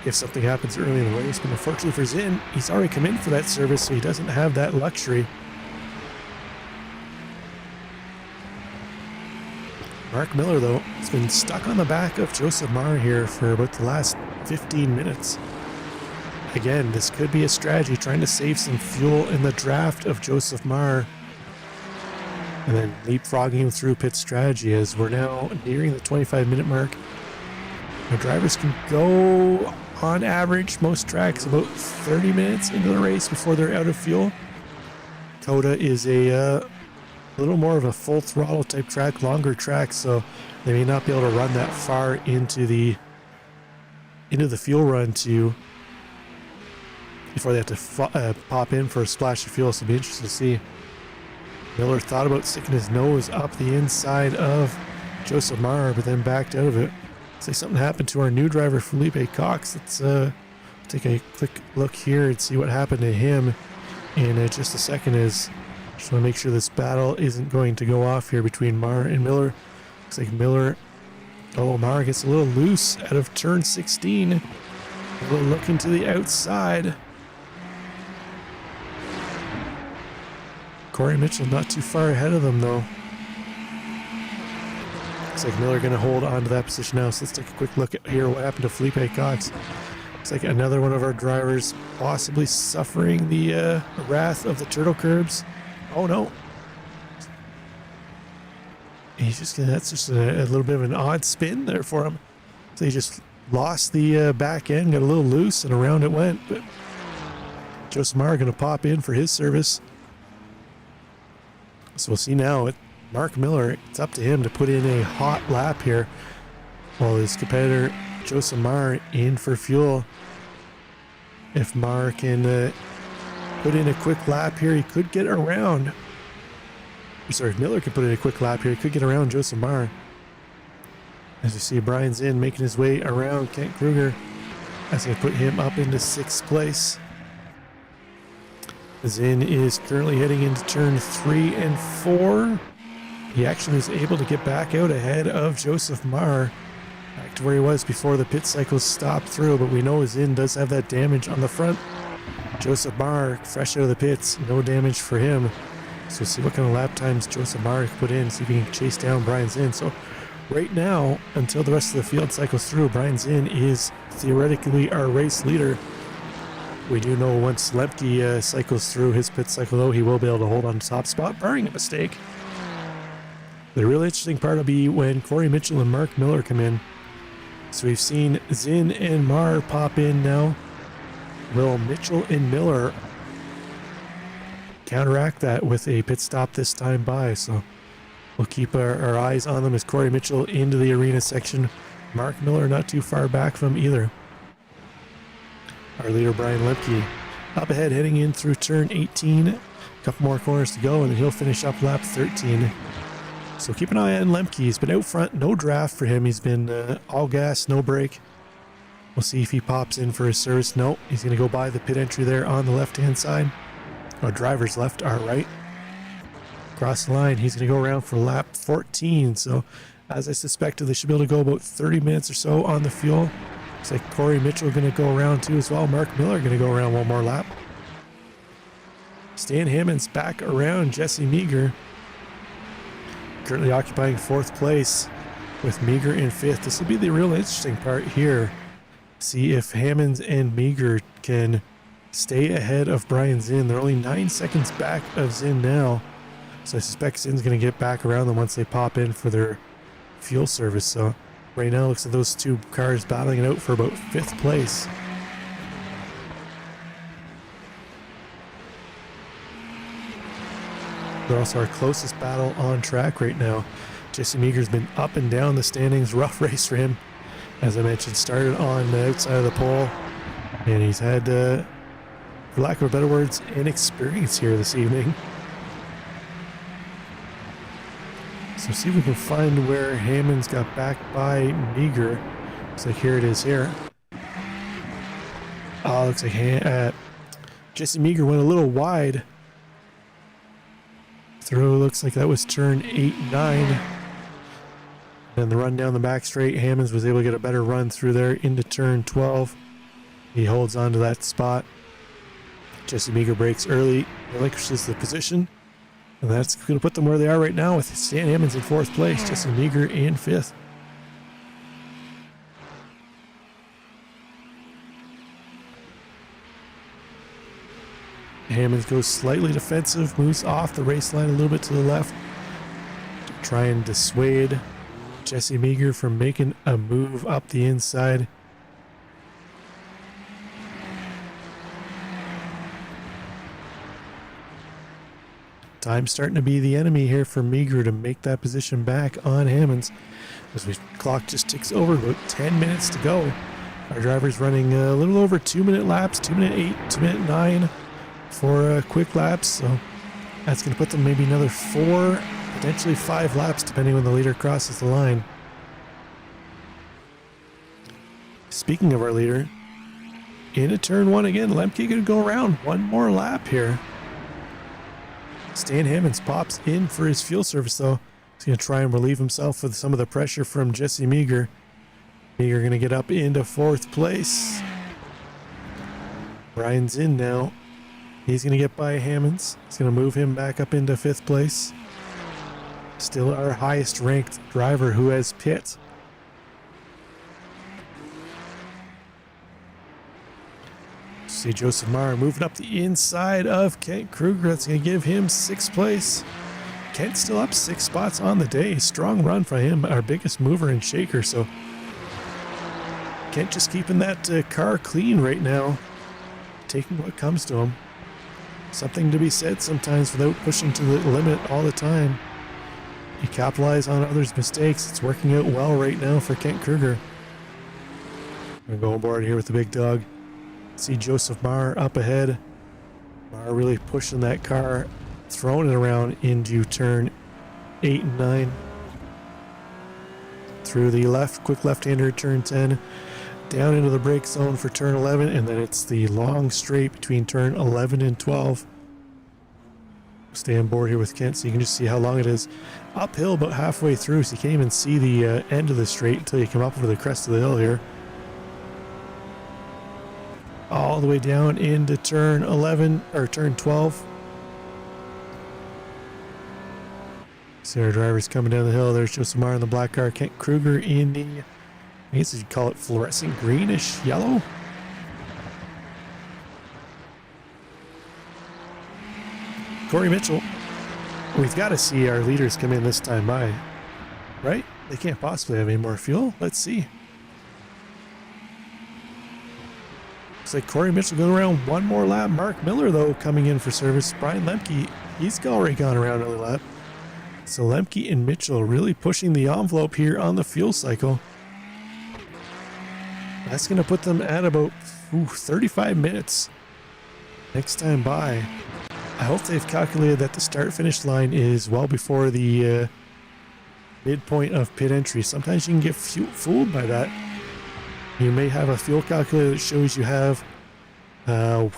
if something happens early in the race, but unfortunately for Zin, he's already come in for that service, so he doesn't have that luxury. Mark Miller, though, has been stuck on the back of Joseph Marr here for about the last 15 minutes. Again, this could be a strategy, trying to save some fuel in the draft of Joseph Marr, and then leapfrogging him through pit strategy, as we're now nearing the 25-minute mark. Our drivers can go, on average, most tracks, about 30 minutes into the race before they're out of fuel. Coda is a little more of a full throttle type track, longer track, so they may not be able to run that far into the fuel run before they have to pop in for a splash of fuel. So it'll be interesting to see. Miller thought about sticking his nose up the inside of Joseph Marr, but then backed out of it. Looks like something happened to our new driver, Felipe Cox. Let's take a quick look here and see what happened to him in just a second. Just want to make sure this battle isn't going to go off here between Marr and Miller. Looks like Marr gets a little loose out of turn 16. A little looking to the outside. Corey Mitchell not too far ahead of them, though. Looks like Miller going to hold on to that position now. So let's take a quick look at here what happened to Felipe Cox. Looks like another one of our drivers possibly suffering the wrath of the turtle curbs. Oh no. That's just a little bit of an odd spin there for him. So he just lost the back end, got a little loose, and around it went. But Joseph Marr going to pop in for his service. So we'll see now. Mark Miller, it's up to him to put in a hot lap here, while his competitor Joseph Marr in for fuel. If Marr can put in a quick lap here, he could get around. Sorry, if Miller can put in a quick lap here, he could get around Joseph Marr. As you see, Brian Zin making his way around Kent Kruger. That's going to put him up into 6th place. Zin is currently heading into turn 3 and 4. He actually was able to get back out ahead of Joseph Marr, back to where he was before the pit cycle stopped through, but we know Zin does have that damage on the front. Joseph Marr, fresh out of the pits, no damage for him. So we'll see what kind of lap times Joseph Marr can put in, see if he can chase down Brian Zin. So right now, until the rest of the field cycles through, Brian Zin is theoretically our race leader. We do know once Lemke cycles through his pit cycle, though, he will be able to hold on to top spot, barring a mistake. The real interesting part will be when Corey Mitchell and Mark Miller come in. So we've seen Zin and Marr pop in now. Will Mitchell and Miller counteract that with a pit stop this time by. So we'll keep our eyes on them as Corey Mitchell into the arena section. Mark Miller not too far back from either. Our leader Brian Lemke up ahead heading in through turn 18. A couple more corners to go and then he'll finish up lap 13. So keep an eye on Lemke. He's been out front, no draft for him. He's been all gas, no brake. We'll see if he pops in for his service. No, he's going to go by the pit entry there on the left-hand side. Our driver's left, our right. Across the line, he's going to go around for lap 14. So as I suspected, they should be able to go about 30 minutes or so on the fuel. Looks like Corey Mitchell going to go around too as well. Mark Miller going to go around one more lap. Stan Hammond's back around Jesse Meager. Currently occupying 4th place with Meager in 5th. This will be the real interesting part here. See if Hammonds and Meager can stay ahead of Brian Zinn. They're only 9 seconds back of Zinn now. So I suspect Zinn's going to get back around them once they pop in for their fuel service. So right now it looks like those two cars battling it out for about 5th place. They're also our closest battle on track right now. Jesse Meager's been up and down the standings. Rough race for him. As I mentioned, started on the outside of the pole. And he's had, for lack of better words, inexperience here this evening. So see if we can find where Hammond's got back by Meager. Looks like here it is here. Oh, looks like Jesse Meager went a little wide. Through looks like that was turn 8-9. And the run down the back straight, Hammonds was able to get a better run through there into turn 12. He holds on to that spot. Jesse Meager breaks early, relinquishes the position. And that's going to put them where they are right now with Stan Hammonds in 4th place, Jesse Meager in 5th. Hammonds goes slightly defensive, moves off the race line a little bit to the left to try and dissuade Jesse Meager from making a move up the inside. Time starting to be the enemy here for Meager to make that position back on Hammonds. As the clock just ticks over, about 10 minutes to go. Our driver's running a little over 2-minute laps, 2-minute 8, 2-minute 9 for quick laps. So that's going to put them maybe another 4, potentially 5 laps, depending when the leader crosses the line. Speaking of our leader, into turn 1 again, Lemke going to go around one more lap here. Stan Hammonds pops in for his fuel service though. He's going to try and relieve himself with some of the pressure from Jesse Meager. Meager going to get up into 4th place. Brian's in now. He's going to get by Hammonds. He's going to move him back up into 5th place. Still our highest ranked driver who has pit. See Joseph Meyer moving up the inside of Kent Kruger. That's going to give him 6th place. Kent still up 6 spots on the day. Strong run for him, our biggest mover and shaker. So Kent just keeping that car clean right now, taking what comes to him. Something to be said sometimes without pushing to the limit all the time. You capitalize on others' mistakes. It's working out well right now for Kent Kruger. We're going to go aboard here with the big dog. See Joseph Marr up ahead. Marr really pushing that car, throwing it around into turn 8 and 9. Through the left, quick left-hander turn 10. Down into the brake zone for turn 11, and then it's the long straight between turn 11 and 12. Stay on board here with Kent so you can just see how long it is. Uphill about halfway through, so you can't even see the end of the straight until you come up over the crest of the hill here. All the way down into turn 11 or turn 12. See our drivers coming down the hill. There's Joseph Meyer in the black car. Kent Kruger in the, I guess you'd call it fluorescent greenish yellow. Corey Mitchell. We've got to see our leaders come in this time by, right? They can't possibly have any more fuel. Let's see. Looks like Corey Mitchell going around one more lap. Mark Miller, though, coming in for service. Brian Lemke, he's already gone around another lap. So Lemke and Mitchell really pushing the envelope here on the fuel cycle. That's going to put them at about 35 minutes next time by. I hope they've calculated that the start-finish line is well before the midpoint of pit entry. Sometimes you can get fooled by that. You may have a fuel calculator that shows you have,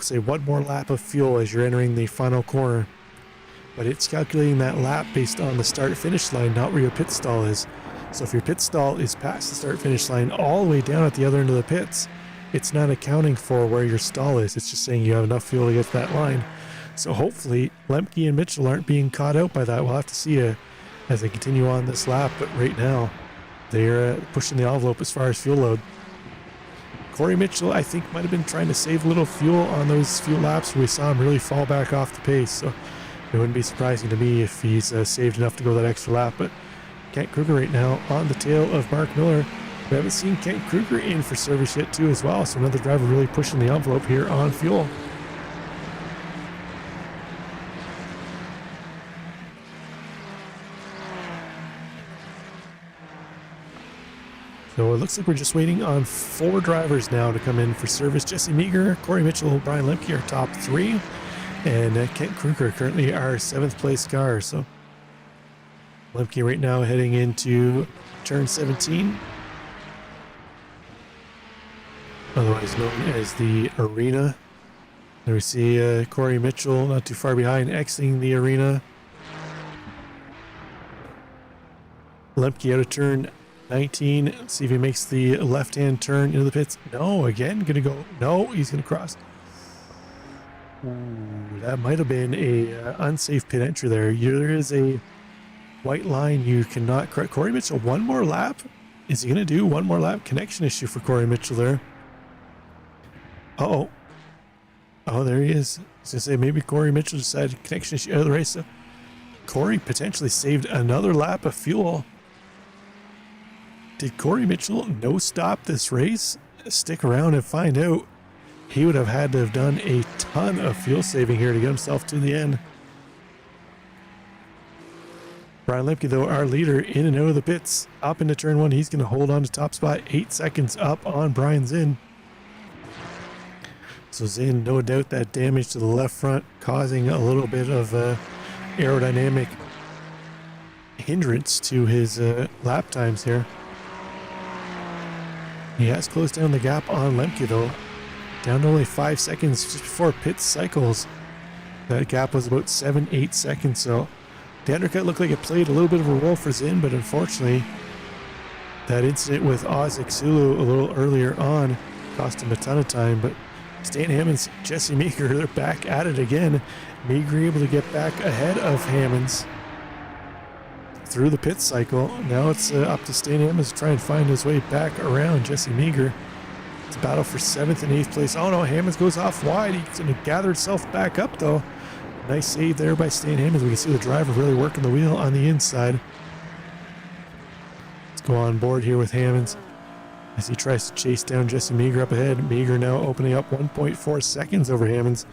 say, one more lap of fuel as you're entering the final corner. But it's calculating that lap based on the start-finish line, not where your pit stall is. So if your pit stall is past the start-finish line all the way down at the other end of the pits, it's not accounting for where your stall is. It's just saying you have enough fuel to get to that line. So hopefully Lemke and Mitchell aren't being caught out by that. We'll have to see as they continue on this lap. But right now, they're pushing the envelope as far as fuel load. Corey Mitchell, I think, might have been trying to save a little fuel on those few laps where we saw him really fall back off the pace. So it wouldn't be surprising to me if he's saved enough to go that extra lap. But Kent Kruger right now on the tail of Mark Miller. We haven't seen Kent Kruger in for service yet too as well. So another driver really pushing the envelope here on fuel. So it looks like we're just waiting on 4 drivers now to come in for service. Jesse Meager, Corey Mitchell, Brian Lemke are top 3. And Kent Kruger currently our 7th place car. So Lemke right now heading into turn 17. Otherwise known as the arena. There we see Corey Mitchell not too far behind exiting the arena. Lemke out of turn 19. Let's see if he makes the left-hand turn into the pits. No, again, gonna go. No, he's gonna cross. Ooh, that might have been a unsafe pit entry there. There is a white line you cannot correct. Corey Mitchell, one more lap. Is he gonna do one more lap? Connection issue for Corey Mitchell there. Uh-oh. Oh, there he is. I was gonna say maybe Corey Mitchell decided connection issue out of the race. So Corey potentially saved another lap of fuel. Did Corey Mitchell no stop this race? Stick around and find out. He would have had to have done a ton of fuel saving here to get himself to the end. Brian Lemke, though, our leader, in and out of the pits. Up into turn 1, he's going to hold on to top spot. 8 seconds up on Brian Zinn. So Zinn, no doubt that damage to the left front, causing a little bit of aerodynamic hindrance to his lap times here. He has closed down the gap on Lemke, though. Down to only 5 seconds just before pit cycles. That gap was about 7-8 seconds, so the undercut looked like it played a little bit of a role for Zinn, but unfortunately, that incident with Isaac Sulu a little earlier on cost him a ton of time. But Stan Hammonds, Jesse Meager, they're back at it again. Meager able to get back ahead of Hammonds through the pit cycle. Now it's up to Stan Hammonds to try and find his way back around Jesse Meager. It's a battle for 7th and 8th place. Oh no, Hammonds goes off wide. He's going to gather himself back up though. Nice save there by Stan Hammonds. We can see the driver really working the wheel on the inside. Let's go on board here with Hammonds as he tries to chase down Jesse Meager up ahead. Meager now opening up 1.4 seconds over Hammonds.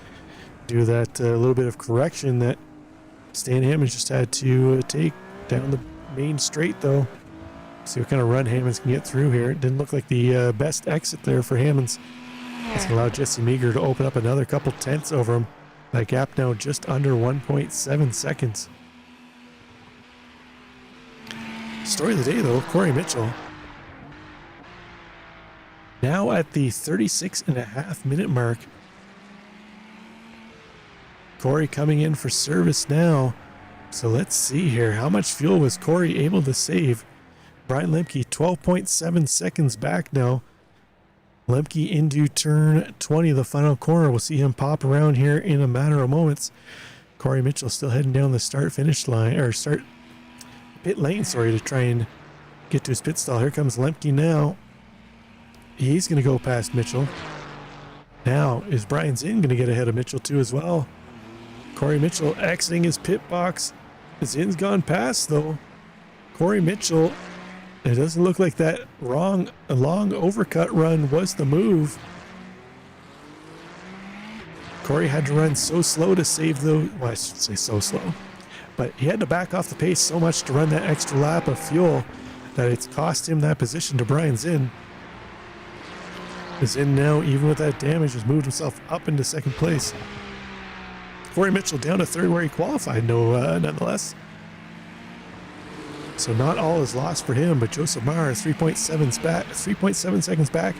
Due to that little bit of correction that Stan Hammonds just had to take down the main straight though. See what kind of run Hammonds can get through here. It didn't look like the best exit there for Hammonds. That's going to allow Jesse Meager to open up another couple tenths over him. That gap now just under 1.7 seconds. Story of the day though, Corey Mitchell. Now at the 36.5 minute mark. Corey coming in for service now. So let's see here. How much fuel was Corey able to save? Brian Lemke 12.7 seconds back now. Lemke into turn 20, the final corner. We'll see him pop around here in a matter of moments. Corey Mitchell still heading down the start-finish line, or pit lane, sorry, to try and get to his pit stall. Here comes Lemke now. He's going to go past Mitchell. Now, is Brian Zinn going to get ahead of Mitchell too as well? Corey Mitchell exiting his pit box. Zinn's gone past though. Corey Mitchell, it doesn't look like that long overcut run was the move. Corey had to run so slow to save the, well, I should say so slow, but he had to back off the pace so much to run that extra lap of fuel that it's cost him that position to Brian Zinn. Zinn now, even with that damage, has moved himself up into second place. Corey Mitchell down to third where he qualified, nonetheless. So not all is lost for him, but Joseph Maher is 3.7 seconds back.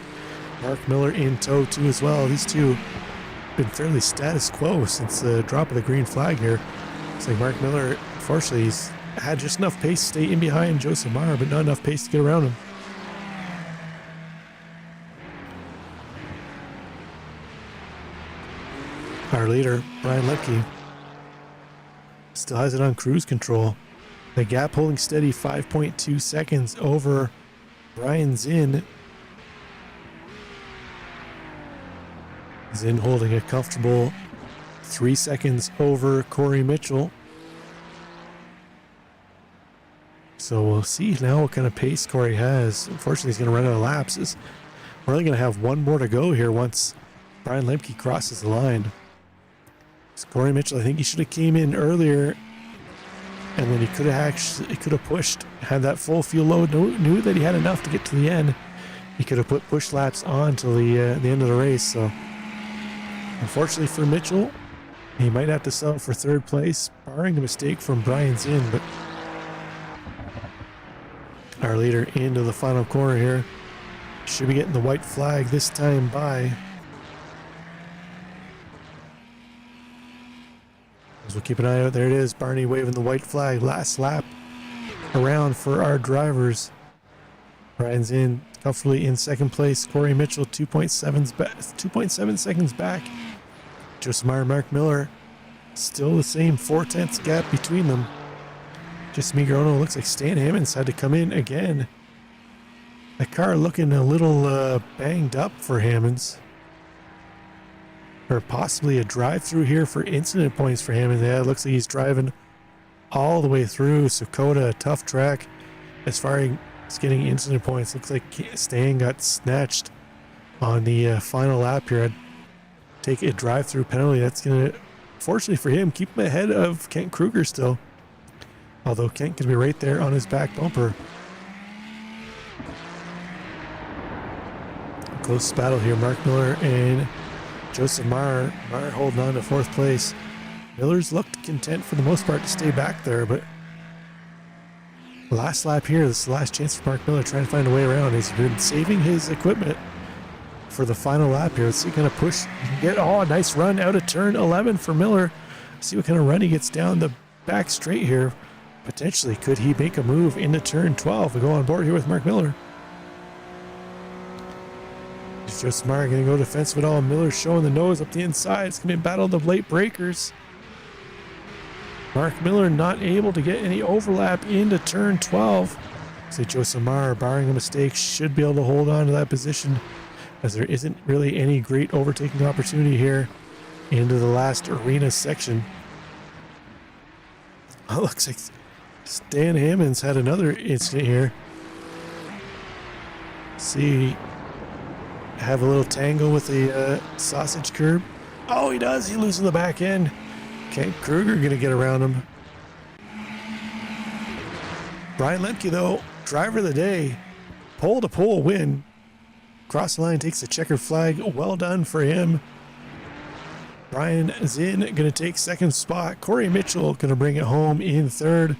Mark Miller in tow too as well. These two have been fairly status quo since the drop of the green flag here. It's like Mark Miller, unfortunately, he's had just enough pace to stay in behind Joseph Maher, but not enough pace to get around him. Our leader, Brian Lepke, still has it on cruise control. The gap holding steady, 5.2 seconds over Brian Zinn. Zinn holding a comfortable 3 seconds over Corey Mitchell. So we'll see now what kind of pace Corey has. Unfortunately, he's going to run out of laps. We're only going to have one more to go here once Brian Lemke crosses the line. So Corey Mitchell, I think he should have came in earlier, and then he could have pushed, had that full fuel load, knew that he had enough to get to the end. He could have put push laps on till the end of the race. So unfortunately for Mitchell, he might have to settle for third place, barring a mistake from Brian Zinn. But our leader into the final corner here should be getting the white flag this time by. As we'll keep an eye out, there it is, Barney waving the white flag. Last lap around for our drivers. Brian's in comfortably in second place. Corey Mitchell 2.7 seconds back. Joseph Maher, Mark Miller, still the same 4/10 gap between them. Just Migrono, looks like Stan Hammonds had to come in again. That car looking a little banged up for Hammonds. Or possibly a drive-through here for incident points for Hammonds. Yeah, it looks like he's driving all the way through. Sakota, a tough track as far as getting incident points. Looks like Stan got snatched on the final lap here. I'd take a drive-through penalty. That's going to, fortunately for him, keep him ahead of Kent Kruger still. Although Kent can be right there on his back bumper. Close battle here. Mark Miller and Joseph Maher. Maher holding on to fourth place. Miller's looked content for the most part to stay back there, but last lap here, this is the last chance for Mark Miller trying to find a way around. He's been saving his equipment for the final lap here. Let's see what kind of push he can get. Oh, a nice run out of turn 11 for Miller. See what kind of run he gets down the back straight here. Potentially, could he make a move into turn 12? We go on board here with Mark Miller. Is Joseph Maher going to go defensive at all? Miller showing the nose up the inside. It's going to be a battle of the late breakers. Mark Miller not able to get any overlap into turn 12. So Joseph Maher, barring a mistake, should be able to hold on to that position, as there isn't really any great overtaking opportunity here into the last arena section. Oh, looks like Stan Hammonds had another incident here. See, have a little tangle with the sausage curb. Oh, he does. He loses the back end. Kent Kruger going to get around him. Brian Lemke, though, driver of the day, pole to pole win. Cross the line, takes the checkered flag. Well done for him. Brian Zinn going to take second spot. Corey Mitchell going to bring it home in third.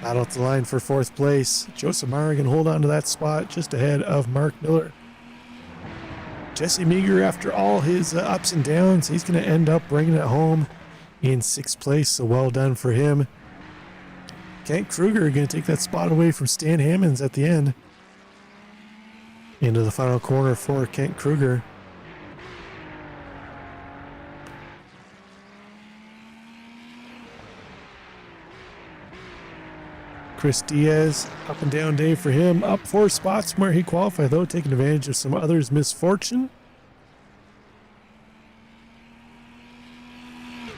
Battle at the line for fourth place. Joseph Maher going to hold on to that spot just ahead of Mark Miller. Jesse Meager, after all his ups and downs, he's going to end up bringing it home in sixth place, so well done for him. Kent Kruger going to take that spot away from Stan Hammonds at the end. Into the final corner for Kent Kruger. Chris Diaz, up and down day for him. Up 4 spots from where he qualified, though, taking advantage of some others' misfortune.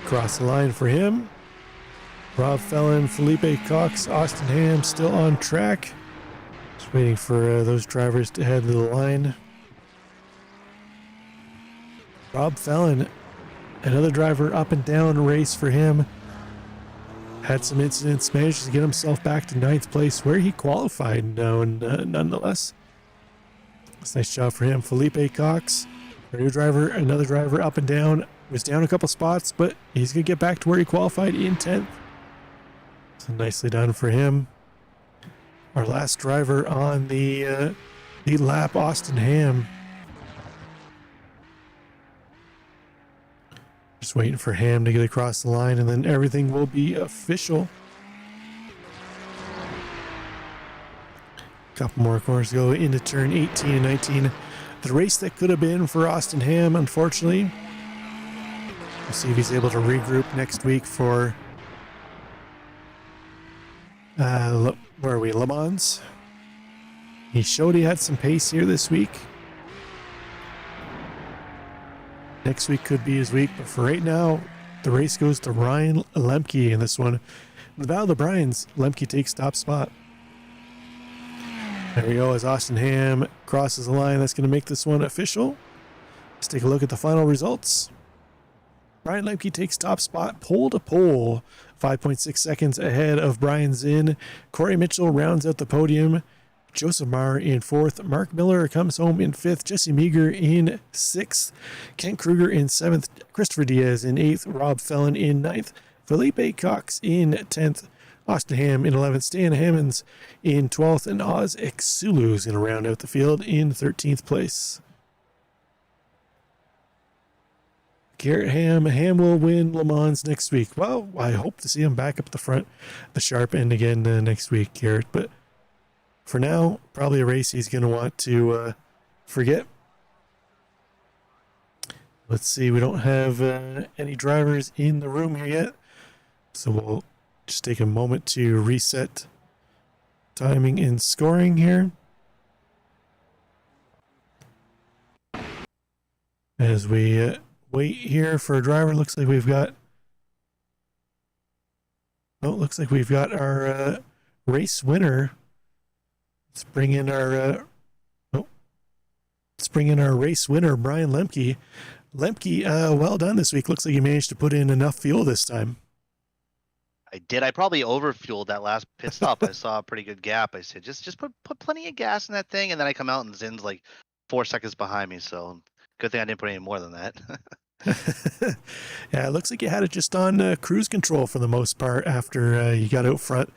Cross the line for him. Rob Fellon, Felipe Cox, Austin Ham still on track. Just waiting for those drivers to head to the line. Rob Fellon Another driver up and down race for him. Had some incidents, managed to get himself back to 9th place where he qualified now, and nonetheless. It's a nice job for him. Felipe Cox, our new driver, another driver up and down. Was down a couple spots, but he's going to get back to where he qualified in 10th. So nicely done for him. Our last driver on the lap, Austin Ham. Just waiting for Ham to get across the line, and then everything will be official. Couple more corners to go into turn 18 and 19. The race that could have been for Austin Ham, unfortunately. We'll see if he's able to regroup next week for where are we? Le Mans. He showed he had some pace here this week. Next week could be his week, but for right now, the race goes to Ryan Lemke in this one. In the Battle of the Bryans, Lemke takes top spot. There we go, as Austin Ham crosses the line. That's going to make this one official. Let's take a look at the final results. Brian Lemke takes top spot, pole to pole, 5.6 seconds ahead of Brian Zinn. Corey Mitchell rounds out the podium. Joseph Marr in 4th. Mark Miller comes home in 5th. Jesse Meager in 6th. Kent Kruger in 7th. Christopher Diaz in 8th. Rob Fellon in 9th. Felipe Cox in 10th. Austin Ham in 11th. Stan Hammonds in 12th. And Oz Exulu is going to round out the field in 13th place. Garrett Ham. Ham will win Le Mans next week. Well, I hope to see him back up at the front, the sharp end again next week, Garrett. But for now, probably a race he's going to want to forget. Let's see, we don't have any drivers in the room here yet. So we'll just take a moment to reset timing and scoring here. As we wait here for a driver, looks like we've got... Oh, looks like we've got our race winner. Let's bring in our race winner, Brian Lemke. Lemke, well done this week. Looks like you managed to put in enough fuel this time. I did. I probably overfueled that last pit stop. I saw a pretty good gap. I said, just put plenty of gas in that thing, and then I come out and Zinn's like 4 seconds behind me. So good thing I didn't put any more than that. Yeah, it looks like you had it just on cruise control for the most part after you got out front.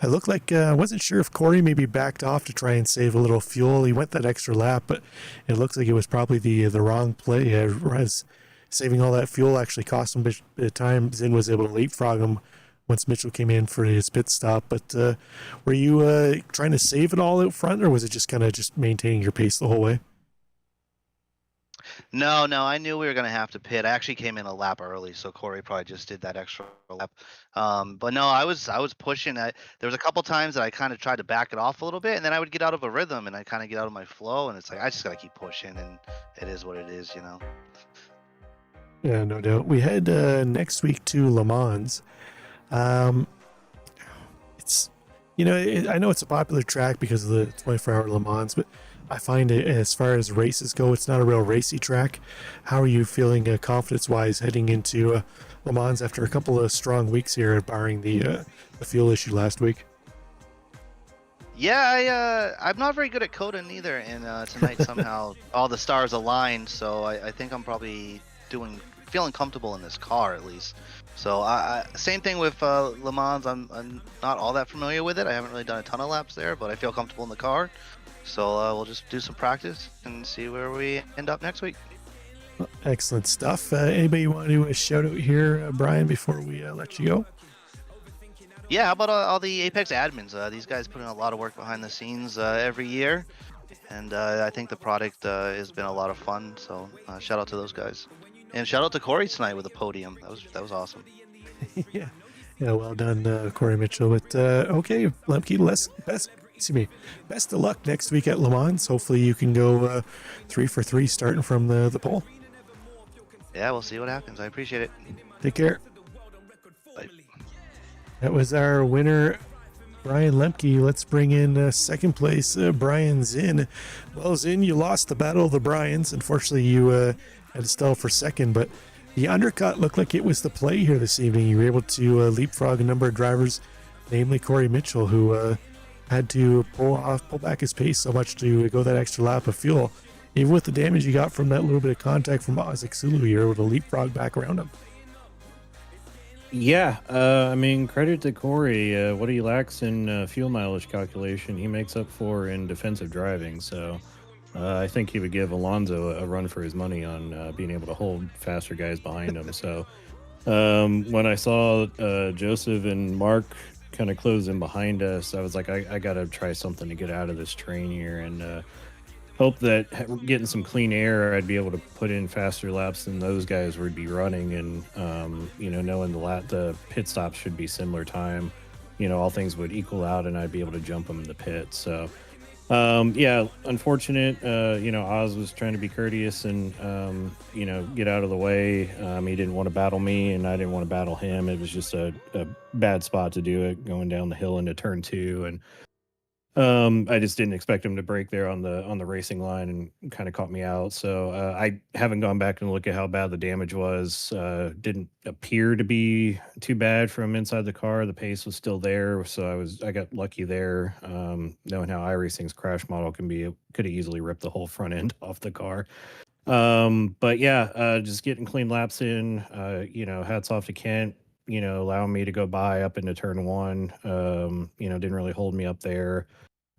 It looked like I wasn't sure if Corey maybe backed off to try and save a little fuel. He went that extra lap, but it looks like it was probably the wrong play. As saving all that fuel actually cost him a bit of time. Zinn was able to leapfrog him once Mitchell came in for his pit stop. But were you trying to save it all out front, or was it just kind of just maintaining your pace the whole way? No, I knew we were going to have to pit. I actually came in a lap early, so Corey probably just did that extra lap. But no, I was pushing. There was a couple times that I kind of tried to back it off a little bit, and then I would get out of a rhythm, and I kind of get out of my flow, and it's like I just got to keep pushing, and it is what it is, you know. Yeah, no doubt. We head next week to Le Mans. It's, you know, I know it's a popular track because of the 24-hour Le Mans, but I find it, as far as races go, it's not a real racy track. How are you feeling confidence-wise heading into Le Mans after a couple of strong weeks here, barring the fuel issue last week? Yeah, I'm not very good at coding either, and tonight somehow all the stars aligned, so I think I'm probably feeling comfortable in this car at least. So same thing with Le Mans. I'm not all that familiar with it. I haven't really done a ton of laps there, but I feel comfortable in the car. So we'll just do some practice and see where we end up next week. Well, excellent stuff. Anybody want to do a shout out here, Brian, before we let you go? Yeah, how about all the Apex admins? These guys put in a lot of work behind the scenes every year, and I think the product has been a lot of fun. So shout out to those guys, and shout out to Corey tonight with the podium. That was awesome. Yeah, well done, Corey Mitchell. But okay, Lemke, best of luck next week at Le Mans. Hopefully you can go 3 for 3 starting from the pole. Yeah, we'll see what happens. I appreciate it. Take care. Bye. That was our winner, Brian Lemke. Let's bring in second place, Brian Zinn. Well, Zinn, you lost the Battle of the Bryans. Unfortunately, you had to settle for second, but The undercut looked like it was the play here this evening. You were able to leapfrog a number of drivers, namely Corey Mitchell, who had to pull back his pace so much to go that extra lap of fuel. Even with the damage you got from that little bit of contact from Isaac Sulu, you're able to leapfrog back around him. Yeah, I mean, credit to Corey. What he lacks in fuel mileage calculation, he makes up for in defensive driving. So I think he would give Alonso a run for his money on being able to hold faster guys behind him. So when I saw Joseph and Mark kind of close in behind us, I was like, I got to try something to get out of this train here and hope that getting some clean air, I'd be able to put in faster laps than those guys would be running. And, you know, knowing the pit stops should be similar time, you know, all things would equal out and I'd be able to jump them in the pit. So, yeah, unfortunate. You know, Oz was trying to be courteous and, you know, get out of the way. He didn't want to battle me and I didn't want to battle him. It was just a bad spot to do it, going down the hill into turn 2. And I just didn't expect him to break there on the racing line and kind of caught me out. So I haven't gone back and look at how bad the damage was. Didn't appear to be too bad from inside the car. The pace was still there, so I got lucky there. Knowing how iRacing's crash model can be, could have easily ripped the whole front end off the car. But yeah, just getting clean laps in. You know, hats off to Kent. You know, allowing me to go by up into turn 1. You know, didn't really hold me up there.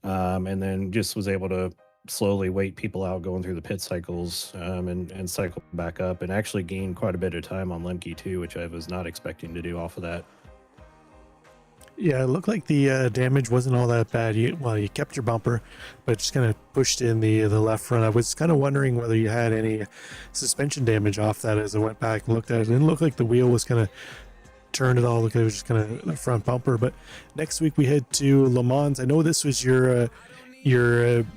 And then just was able to slowly wait people out going through the pit cycles and cycle back up and actually gain quite a bit of time on Lemke too, which I was not expecting to do off of that. Yeah, it looked like the damage wasn't all that bad. You kept your bumper, but just kind of pushed in the left front. I was kind of wondering whether you had any suspension damage off that as I went back and looked at it. It didn't look like the wheel was kind of turned at all. Look, it was just kind of the front bumper. But next week we head to Le Mans. I know this was your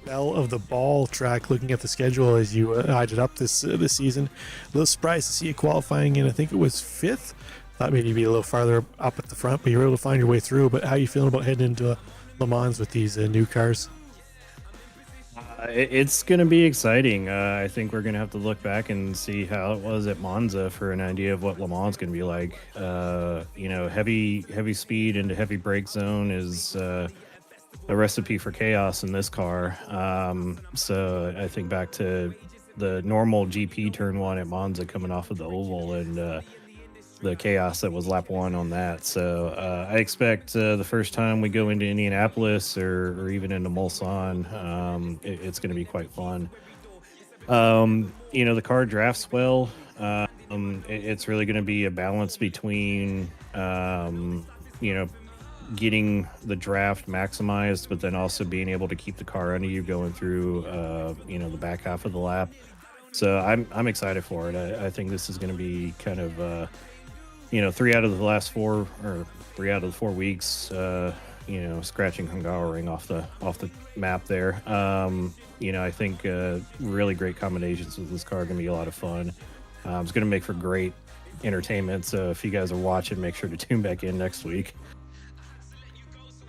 bell of the ball track. Looking at the schedule as you eyed it up this season, a little surprised to see you qualifying in. I think it was 5th. Thought maybe you'd be a little farther up at the front, but you were able to find your way through. But how are you feeling about heading into Le Mans with these new cars? It's going to be exciting. I think we're going to have to look back and see how it was at Monza for an idea of what Le Mans is going to be like. You know, heavy speed into heavy brake zone is a recipe for chaos in this car. So I think back to the normal GP turn 1 at Monza coming off of the oval and the chaos that was lap 1 on that. So I expect the first time we go into Indianapolis or even into Mulsanne, it's going to be quite fun. You know, the car drafts well. It's really going to be a balance between, you know, getting the draft maximized, but then also being able to keep the car under you going through, you know, the back half of the lap. So I'm excited for it. I think this is going to be kind of, you know, 3 out of the 4 weeks, you know, scratching Hungaroring off the map there. You know, I think really great combinations with this car are going to be a lot of fun. It's going to make for great entertainment. So if you guys are watching, make sure to tune back in next week.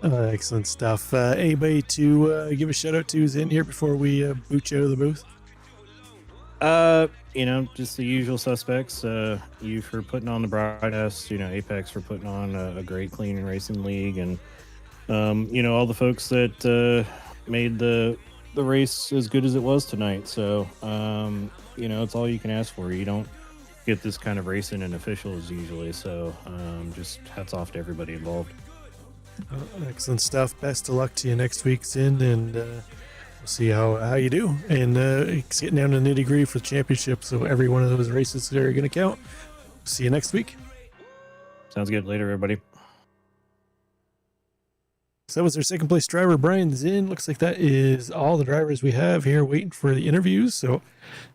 Excellent stuff. Anybody to give a shout out to who's in here before we boot you out of the booth? You know, just the usual suspects. You for putting on the broadcast, you know, Apex for putting on a great clean and racing league, and you know, all the folks that made the race as good as it was tonight. So you know, it's all you can ask for. You don't get this kind of racing in officials usually. So just hats off to everybody involved. Excellent stuff. Best of luck to you next week's in, and we'll see how you do. And it's getting down to the nitty-gritty for the championship, so every one of those races are going to count. See you next week. Sounds good. Later, everybody. So that was our second place driver, Brian Zinn. Looks like that is all the drivers we have here waiting for the interviews. So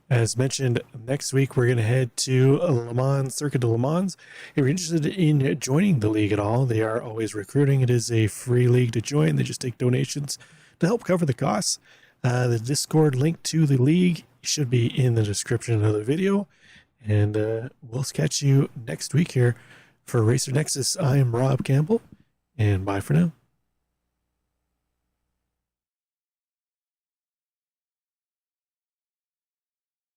as mentioned, next week we're going to head to Le Mans, Circuit de Le Mans. If you're interested in joining the league at all, they are always recruiting. It is a free league to join. They just take donations to help cover the costs. The Discord link to the league should be in the description of the video. And we'll catch you next week here for Racer Nexus. I am Rob Campbell, and bye for now.